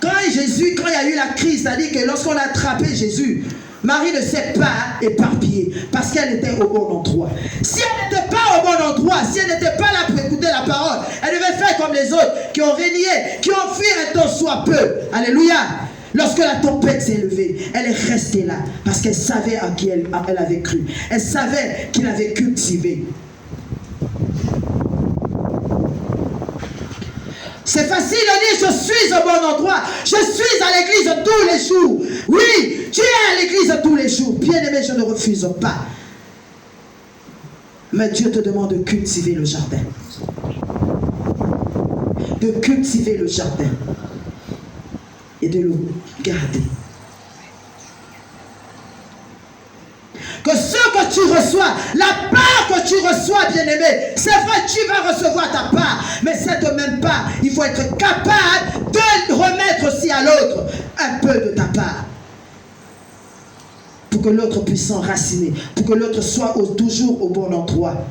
Quand il y a eu la crise, c'est-à-dire que lorsqu'on a attrapé Jésus, Marie ne s'est pas éparpillée parce qu'elle était au bon endroit. Si elle n'était pas au bon endroit, si elle n'était pas là pour écouter la parole, elle devait faire comme les autres qui ont régné, qui ont fui un temps soit peu. Alléluia. Lorsque la tempête s'est levée, elle est restée là parce qu'elle savait à qui elle avait cru. Elle savait qu'il avait cultivé. C'est facile de dire je suis au bon endroit. Je suis à l'église tous les jours. Oui, tu es à l'église tous les jours. Bien-aimé, je ne refuse pas. Mais Dieu te demande de cultiver le jardin. De cultiver le jardin. Et de le garder. Que ce que tu reçois, la part que tu reçois, bien-aimé, c'est vrai, tu vas recevoir ta part, mais cette même part, il faut être capable de remettre aussi à l'autre un peu de ta part. Pour que l'autre puisse s'enraciner, pour que l'autre soit toujours au bon endroit.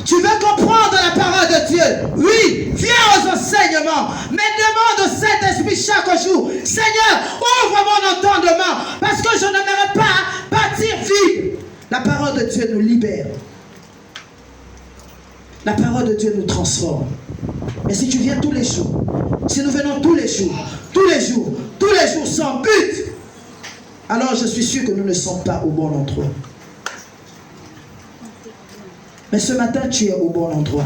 Tu veux comprendre la parole de Dieu? Oui, viens aux enseignements, mais demande au Saint-Esprit chaque jour, Seigneur, ouvre mon entendement, parce que je n'aimerais pas bâtir vide. La parole de Dieu nous libère. La parole de Dieu nous transforme. Mais si tu viens tous les jours, si nous venons tous les jours sans but, alors je suis sûr que nous ne sommes pas au bon endroit. Mais ce matin, tu es au bon endroit.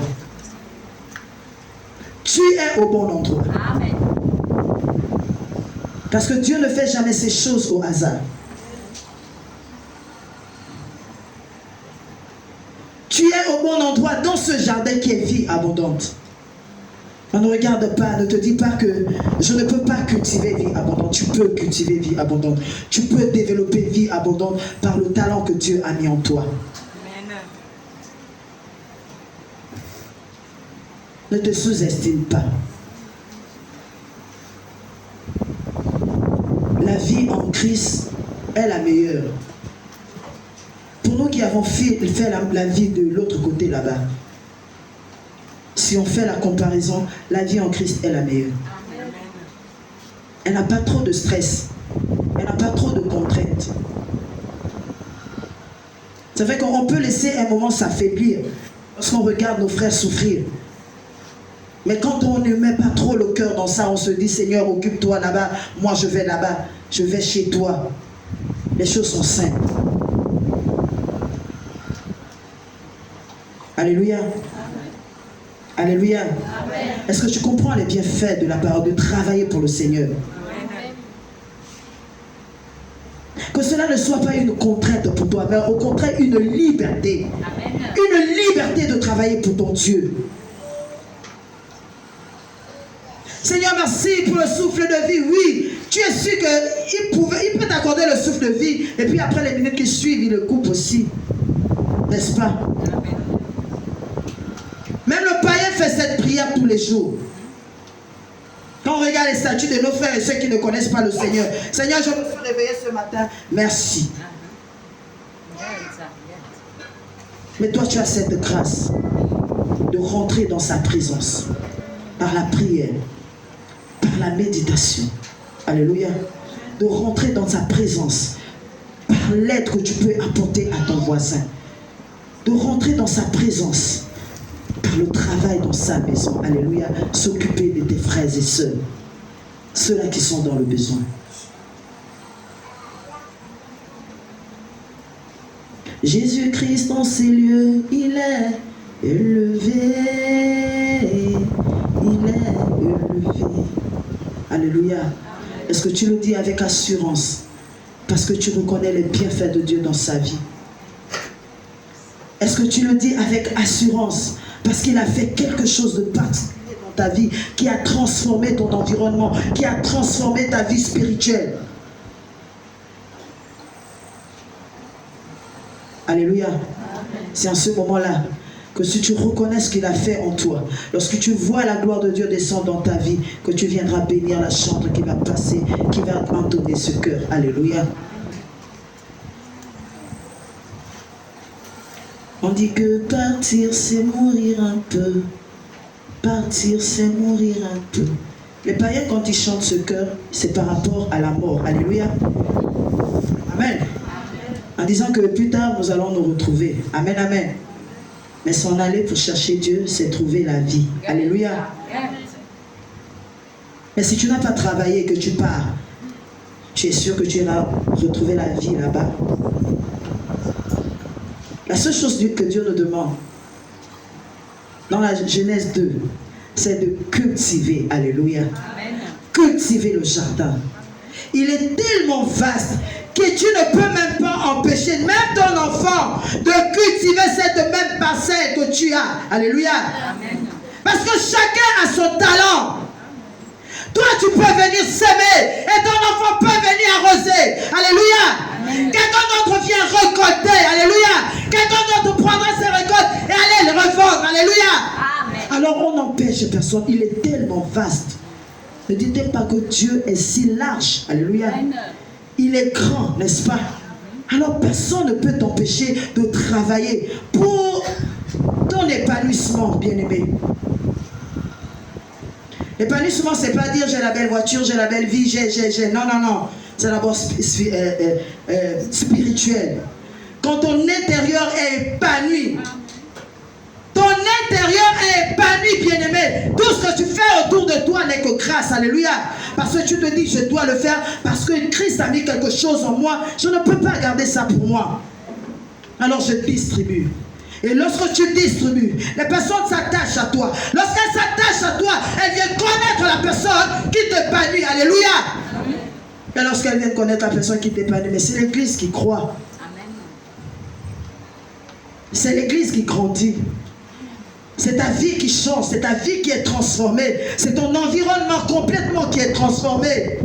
Tu es au bon endroit. Amen. Parce que Dieu ne fait jamais ces choses au hasard. Tu es au bon endroit dans ce jardin qui est vie abondante. On ne regarde pas, ne te dis pas que je ne peux pas cultiver vie abondante. Tu peux cultiver vie abondante. Tu peux développer vie abondante par le talent que Dieu a mis en toi. Ne te sous-estime pas. La vie en Christ est la meilleure. Pour nous qui avons fait la vie de l'autre côté là-bas, si on fait la comparaison, la vie en Christ est la meilleure. Elle n'a pas trop de stress. Elle n'a pas trop de contraintes. C'est vrai qu'on peut laisser un moment s'affaiblir lorsqu'on regarde nos frères souffrir. Mais quand on ne met pas trop le cœur dans ça, on se dit, Seigneur, occupe-toi là-bas, moi je vais là-bas, je vais chez toi. Les choses sont simples. Alléluia. Amen. Alléluia. Est-ce que tu comprends les bienfaits de la parole, de travailler pour le Seigneur? Amen. Que cela ne soit pas une contrainte pour toi, mais au contraire une liberté. Amen. Une liberté de travailler pour ton Dieu. Seigneur, merci pour le souffle de vie. Oui, tu es sûr qu'il peut t'accorder le souffle de vie. Et puis après les minutes qui suivent, il le coupe aussi. N'est-ce pas? Même le païen fait cette prière tous les jours. Quand on regarde les statuts de nos frères et ceux qui ne connaissent pas le Seigneur. Seigneur, je me suis réveillé ce matin. Merci. Mais toi, tu as cette grâce de rentrer dans sa présence par la prière. Par la méditation, alléluia, de rentrer dans sa présence, par l'aide que tu peux apporter à ton voisin, de rentrer dans sa présence, par le travail dans sa maison, alléluia, s'occuper de tes frères et sœurs, ceux-là qui sont dans le besoin. Jésus-Christ dans ces lieux, il est élevé, il est élevé. Alléluia. Est-ce que tu le dis avec assurance? Parce que tu reconnais les bienfaits de Dieu dans sa vie. Est-ce que tu le dis avec assurance? Parce qu'il a fait quelque chose de particulier dans ta vie, qui a transformé ton environnement, qui a transformé ta vie spirituelle. Alléluia. C'est en ce moment-là que si tu reconnais ce qu'il a fait en toi, lorsque tu vois la gloire de Dieu descendre dans ta vie, que tu viendras bénir la chantre qui va passer, qui va entonner ce cœur. Alléluia. On dit que partir c'est mourir un peu. Partir c'est mourir un peu. Les païens quand ils chantent ce cœur, c'est par rapport à la mort. Alléluia. Amen. En disant que plus tard nous allons nous retrouver. Amen, amen. Mais s'en aller pour chercher Dieu, c'est trouver la vie. Alléluia. Mais si tu n'as pas travaillé et que tu pars, tu es sûr que tu iras retrouver la vie là-bas. La seule chose que Dieu nous demande, dans la Genèse 2, c'est de cultiver, alléluia, cultiver le jardin. Il est tellement vaste que tu ne peux même pas empêcher même ton enfant de cultiver cette même parcelle que tu as. Alléluia. Amen. Parce que chacun a son talent. Toi, tu peux venir s'aimer et ton enfant peut venir arroser. Alléluia. Quelqu'un d'autre vient récolter. Alléluia. Quelqu'un d'autre prendra ses récoltes et aller les revendre. Alléluia. Amen. Alors on n'empêche personne. Il est tellement vaste. Ne dites pas que Dieu est si large. Alléluia. Amen. Il est grand, n'est-ce pas? Alors personne ne peut t'empêcher de travailler pour ton épanouissement, bien-aimé. L'épanouissement, c'est pas dire j'ai la belle voiture, j'ai la belle vie, j'ai. Non, non, non. C'est d'abord spirituel. Quand ton intérieur est épanoui, ton intérieur est épanoui, bien-aimé. Tout ce que tu fais autour de toi n'est que grâce. Alléluia. Parce que tu te dis, je dois le faire parce que Christ a mis quelque chose en moi. Je ne peux pas garder ça pour moi. Alors je distribue. Et lorsque tu distribues, les personnes s'attachent à toi. Lorsqu'elles s'attachent à toi, elles viennent connaître la personne qui t'épanouit. Alléluia. Et lorsqu'elles viennent connaître la personne qui t'épanouit, mais c'est l'église qui croit. C'est l'église qui grandit. C'est ta vie qui change, c'est ta vie qui est transformée. C'est ton environnement complètement qui est transformé.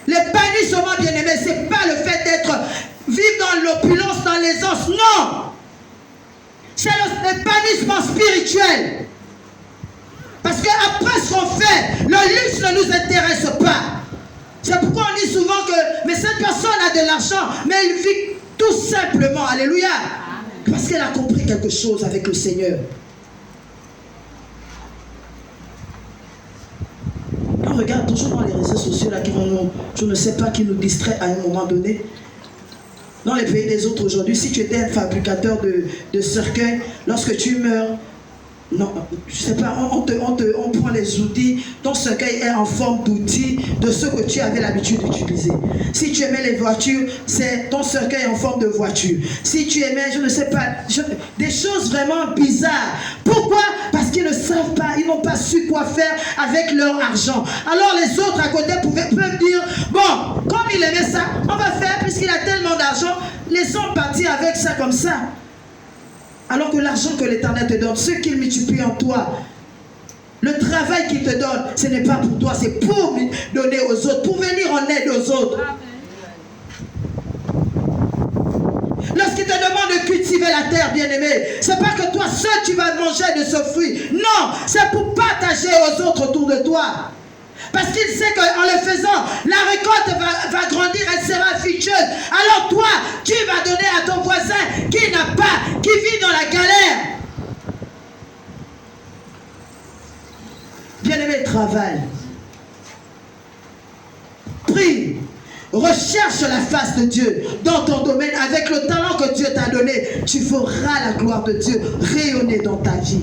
L'épanouissement, bien-aimé, ce n'est pas le fait d'être, vivre dans l'opulence, dans l'aisance, non. C'est l'épanouissement spirituel. Parce qu'après ce qu'on fait, le luxe ne nous intéresse pas. C'est pourquoi on dit souvent que, mais cette personne a de l'argent, mais elle vit tout simplement, alléluia. Parce qu'elle a compris quelque chose avec le Seigneur. On regarde toujours dans les réseaux sociaux là, je ne sais pas, qui nous distrait à un moment donné. Dans les pays des autres aujourd'hui, si tu étais un fabricateur de cercueils, lorsque tu meurs, non, je sais pas, on prend les outils, ton cercueil est en forme d'outil de ce que tu avais l'habitude d'utiliser. Si tu aimais les voitures, c'est ton cercueil en forme de voiture. Si tu aimais, je ne sais pas, des choses vraiment bizarres. Pourquoi? Parce qu'ils ne savent pas, ils n'ont pas su quoi faire avec leur argent. Alors les autres à côté peuvent dire, bon, comme il aimait ça, on va faire, puisqu'il a tellement d'argent, laissons partir avec ça comme ça. Alors que l'argent que l'Éternel te donne, ce qu'il multiplie en toi, le travail qu'il te donne, ce n'est pas pour toi, c'est pour donner aux autres, pour venir en aide aux autres. Lorsqu'il te demande de cultiver la terre, bien-aimé, c'est pas que toi seul tu vas manger de ce fruit. Non, c'est pour partager aux autres autour de toi. Parce qu'il sait qu'en le faisant, la récolte va grandir, elle sera fructueuse. Alors toi, tu vas donner à ton voisin qui n'a pas, qui vit dans la galère. Bien-aimé, travaille. Prie. Recherche la face de Dieu dans ton domaine. Avec le talent que Dieu t'a donné, tu feras la gloire de Dieu rayonner dans ta vie.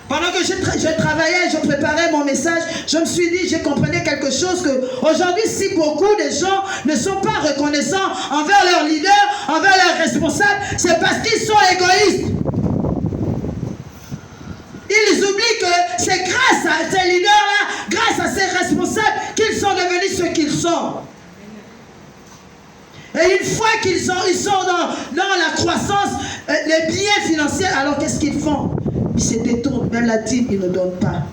Pendant que je travaillais, je préparais mon message, je me suis dit, j'ai compris quelque chose, que aujourd'hui, si beaucoup de gens ne sont pas reconnaissants envers leurs leaders, envers leurs responsables, c'est parce qu'ils sont égoïstes. Ils oublient que c'est grâce à ces leaders-là, grâce à ces responsables, qu'ils sont devenus ce qu'ils sont. Et une fois qu'ils sont dans la croissance, les biens financiers, alors qu'est-ce qu'ils font? Ils se détournent, même la dîme, ils ne donnent pas.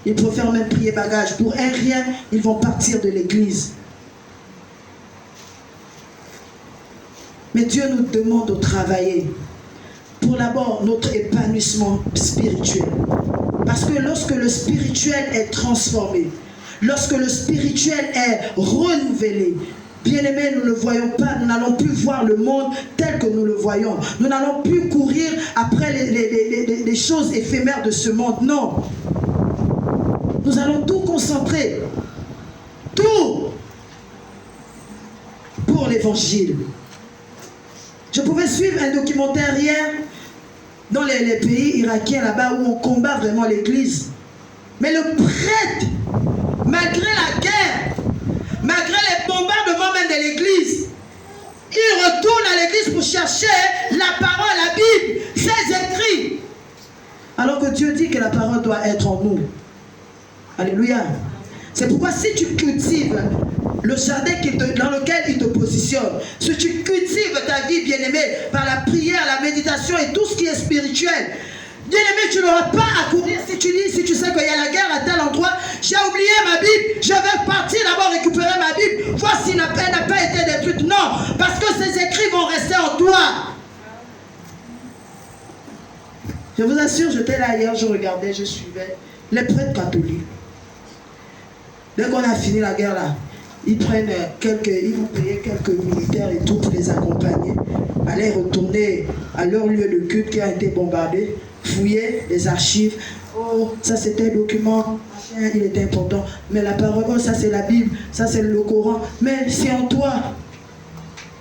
Ils préfèrent même prier bagage. Pour un rien, ils vont partir de l'église. Mais Dieu nous demande de travailler pour d'abord notre épanouissement spirituel. Parce que lorsque le spirituel est transformé, lorsque le spirituel est renouvelé, bien-aimés, nous ne voyons pas, nous n'allons plus voir le monde tel que nous le voyons. Nous n'allons plus courir après les choses éphémères de ce monde. Non. Nous allons tout concentrer. Tout pour l'évangile. Je pouvais suivre un documentaire hier dans les pays irakiens là-bas où on combat vraiment l'église. Mais le prêtre, malgré la guerre, malgré les bombardements même de l'église, il retourne à l'église pour chercher la parole, la Bible, ses écrits. Alors que Dieu dit que la parole doit être en nous. Alléluia. C'est pourquoi si tu cultives le jardin dans lequel il te positionne, si tu cultives ta vie bien-aimée par la prière, la méditation et tout ce qui est spirituel, bien-aimé, tu n'auras pas à courir si tu lis, si tu sais qu'il y a la guerre à tel endroit. J'ai oublié ma Bible, je vais partir d'abord récupérer ma Bible, voir si elle n'a pas été détruite. Non, parce que ces écrits vont rester en toi. Je vous assure, j'étais là hier, je regardais, je suivais les prêtres catholiques. Dès qu'on a fini la guerre là, ils prennent ils vont payer quelques militaires et tout pour les accompagner, aller retourner à leur lieu de culte qui a été bombardé, fouiller les archives. Oh, ça c'était le document, il était important. Mais la parole, oh, ça c'est la Bible, ça c'est le Coran. Mais c'est en toi.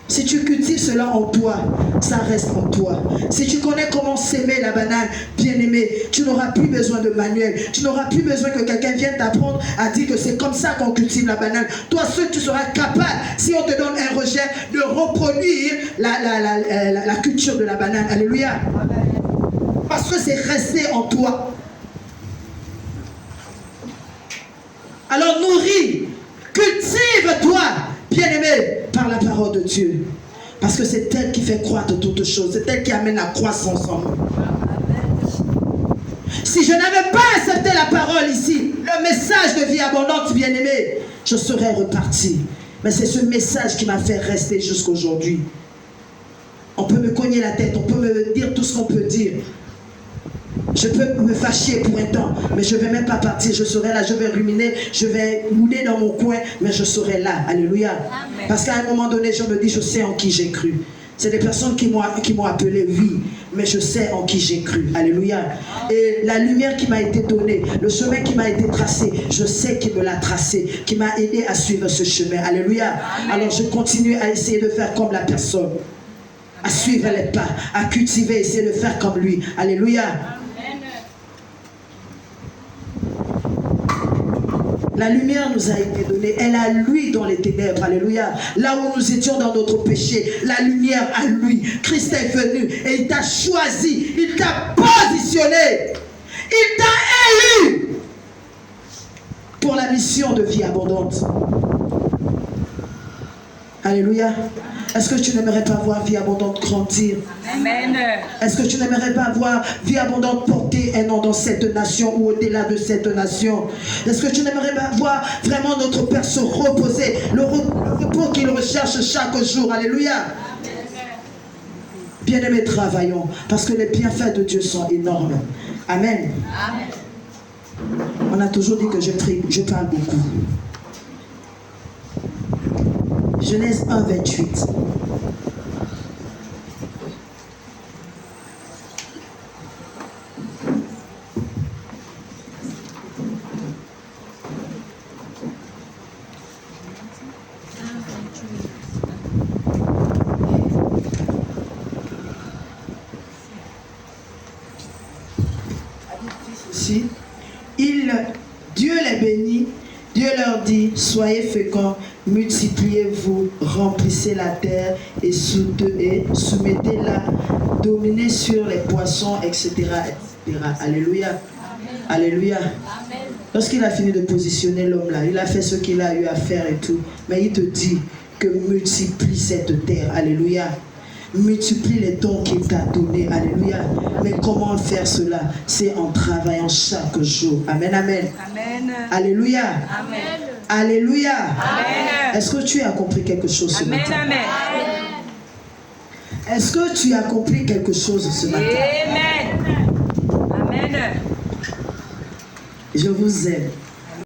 Si tu cultives cela en toi, ça reste en toi. Si tu connais comment s'aimer la banane, bien-aimé, tu n'auras plus besoin de manuel. Tu n'auras plus besoin que quelqu'un vienne t'apprendre à dire que c'est comme ça qu'on cultive la banane. Toi seul, tu seras capable, si on te donne un rejet, de reproduire la culture de la banane. Alléluia. Parce que c'est resté en toi. Alors nourris, cultive-toi, bien-aimé, par la parole de Dieu. Parce que c'est elle qui fait croître toutes choses. C'est elle qui amène la croissance en nous. Si je n'avais pas accepté la parole ici, le message de vie abondante, bien-aimé, je serais reparti. Mais c'est ce message qui m'a fait rester jusqu'aujourd'hui. On peut me cogner la tête, on peut me dire tout ce qu'on peut dire. Je peux me fâcher pour un temps, mais je ne vais même pas partir. Je serai là, je vais ruminer, je vais mouler dans mon coin, mais je serai là. Alléluia. Amen. Parce qu'à un moment donné, je me dis, je sais en qui j'ai cru. C'est des personnes qui m'ont appelé, oui, mais je sais en qui j'ai cru. Alléluia. Et la lumière qui m'a été donnée, le chemin qui m'a été tracé, je sais qu'il me l'a tracé, qui m'a aidé à suivre ce chemin. Alléluia. Amen. Alors je continue à essayer de faire comme la personne, à suivre les pas, à cultiver, essayer de faire comme lui. Alléluia. La lumière nous a été donnée. Elle a lui dans les ténèbres. Alléluia. Là où nous étions dans notre péché, la lumière a lui. Christ est venu et il t'a choisi. Il t'a positionné. Il t'a élu pour la mission de vie abondante. Alléluia. Est-ce que tu n'aimerais pas voir vie abondante grandir? Amen. Est-ce que tu n'aimerais pas voir vie abondante porter un nom dans cette nation ou au-delà de cette nation? Est-ce que tu n'aimerais pas voir vraiment notre Père se reposer, le repos qu'il recherche chaque jour? Alléluia. Bien-aimés, travaillons, parce que les bienfaits de Dieu sont énormes. Amen. Amen. On a toujours dit que je parle beaucoup. Genèse 1, 28. Dieu les bénit, Dieu leur dit, soyez féconds, multipliez-vous, remplissez la terre et soumettez-la, dominez sur les poissons, etc. etc. Alléluia. Amen. Alléluia. Amen. Lorsqu'il a fini de positionner l'homme là, il a fait ce qu'il a eu à faire et tout, mais il te dit que multiplie cette terre. Alléluia. Multiplie les dons qu'il t'a donnés. Alléluia. Mais comment faire cela? C'est en travaillant chaque jour. Amen, amen. Amen. Alléluia. Amen. Alléluia. Amen. Est-ce que tu as compris quelque chose ce matin? Amen. Est-ce que tu as compris quelque chose ce matin? Amen. Amen. Je vous aime.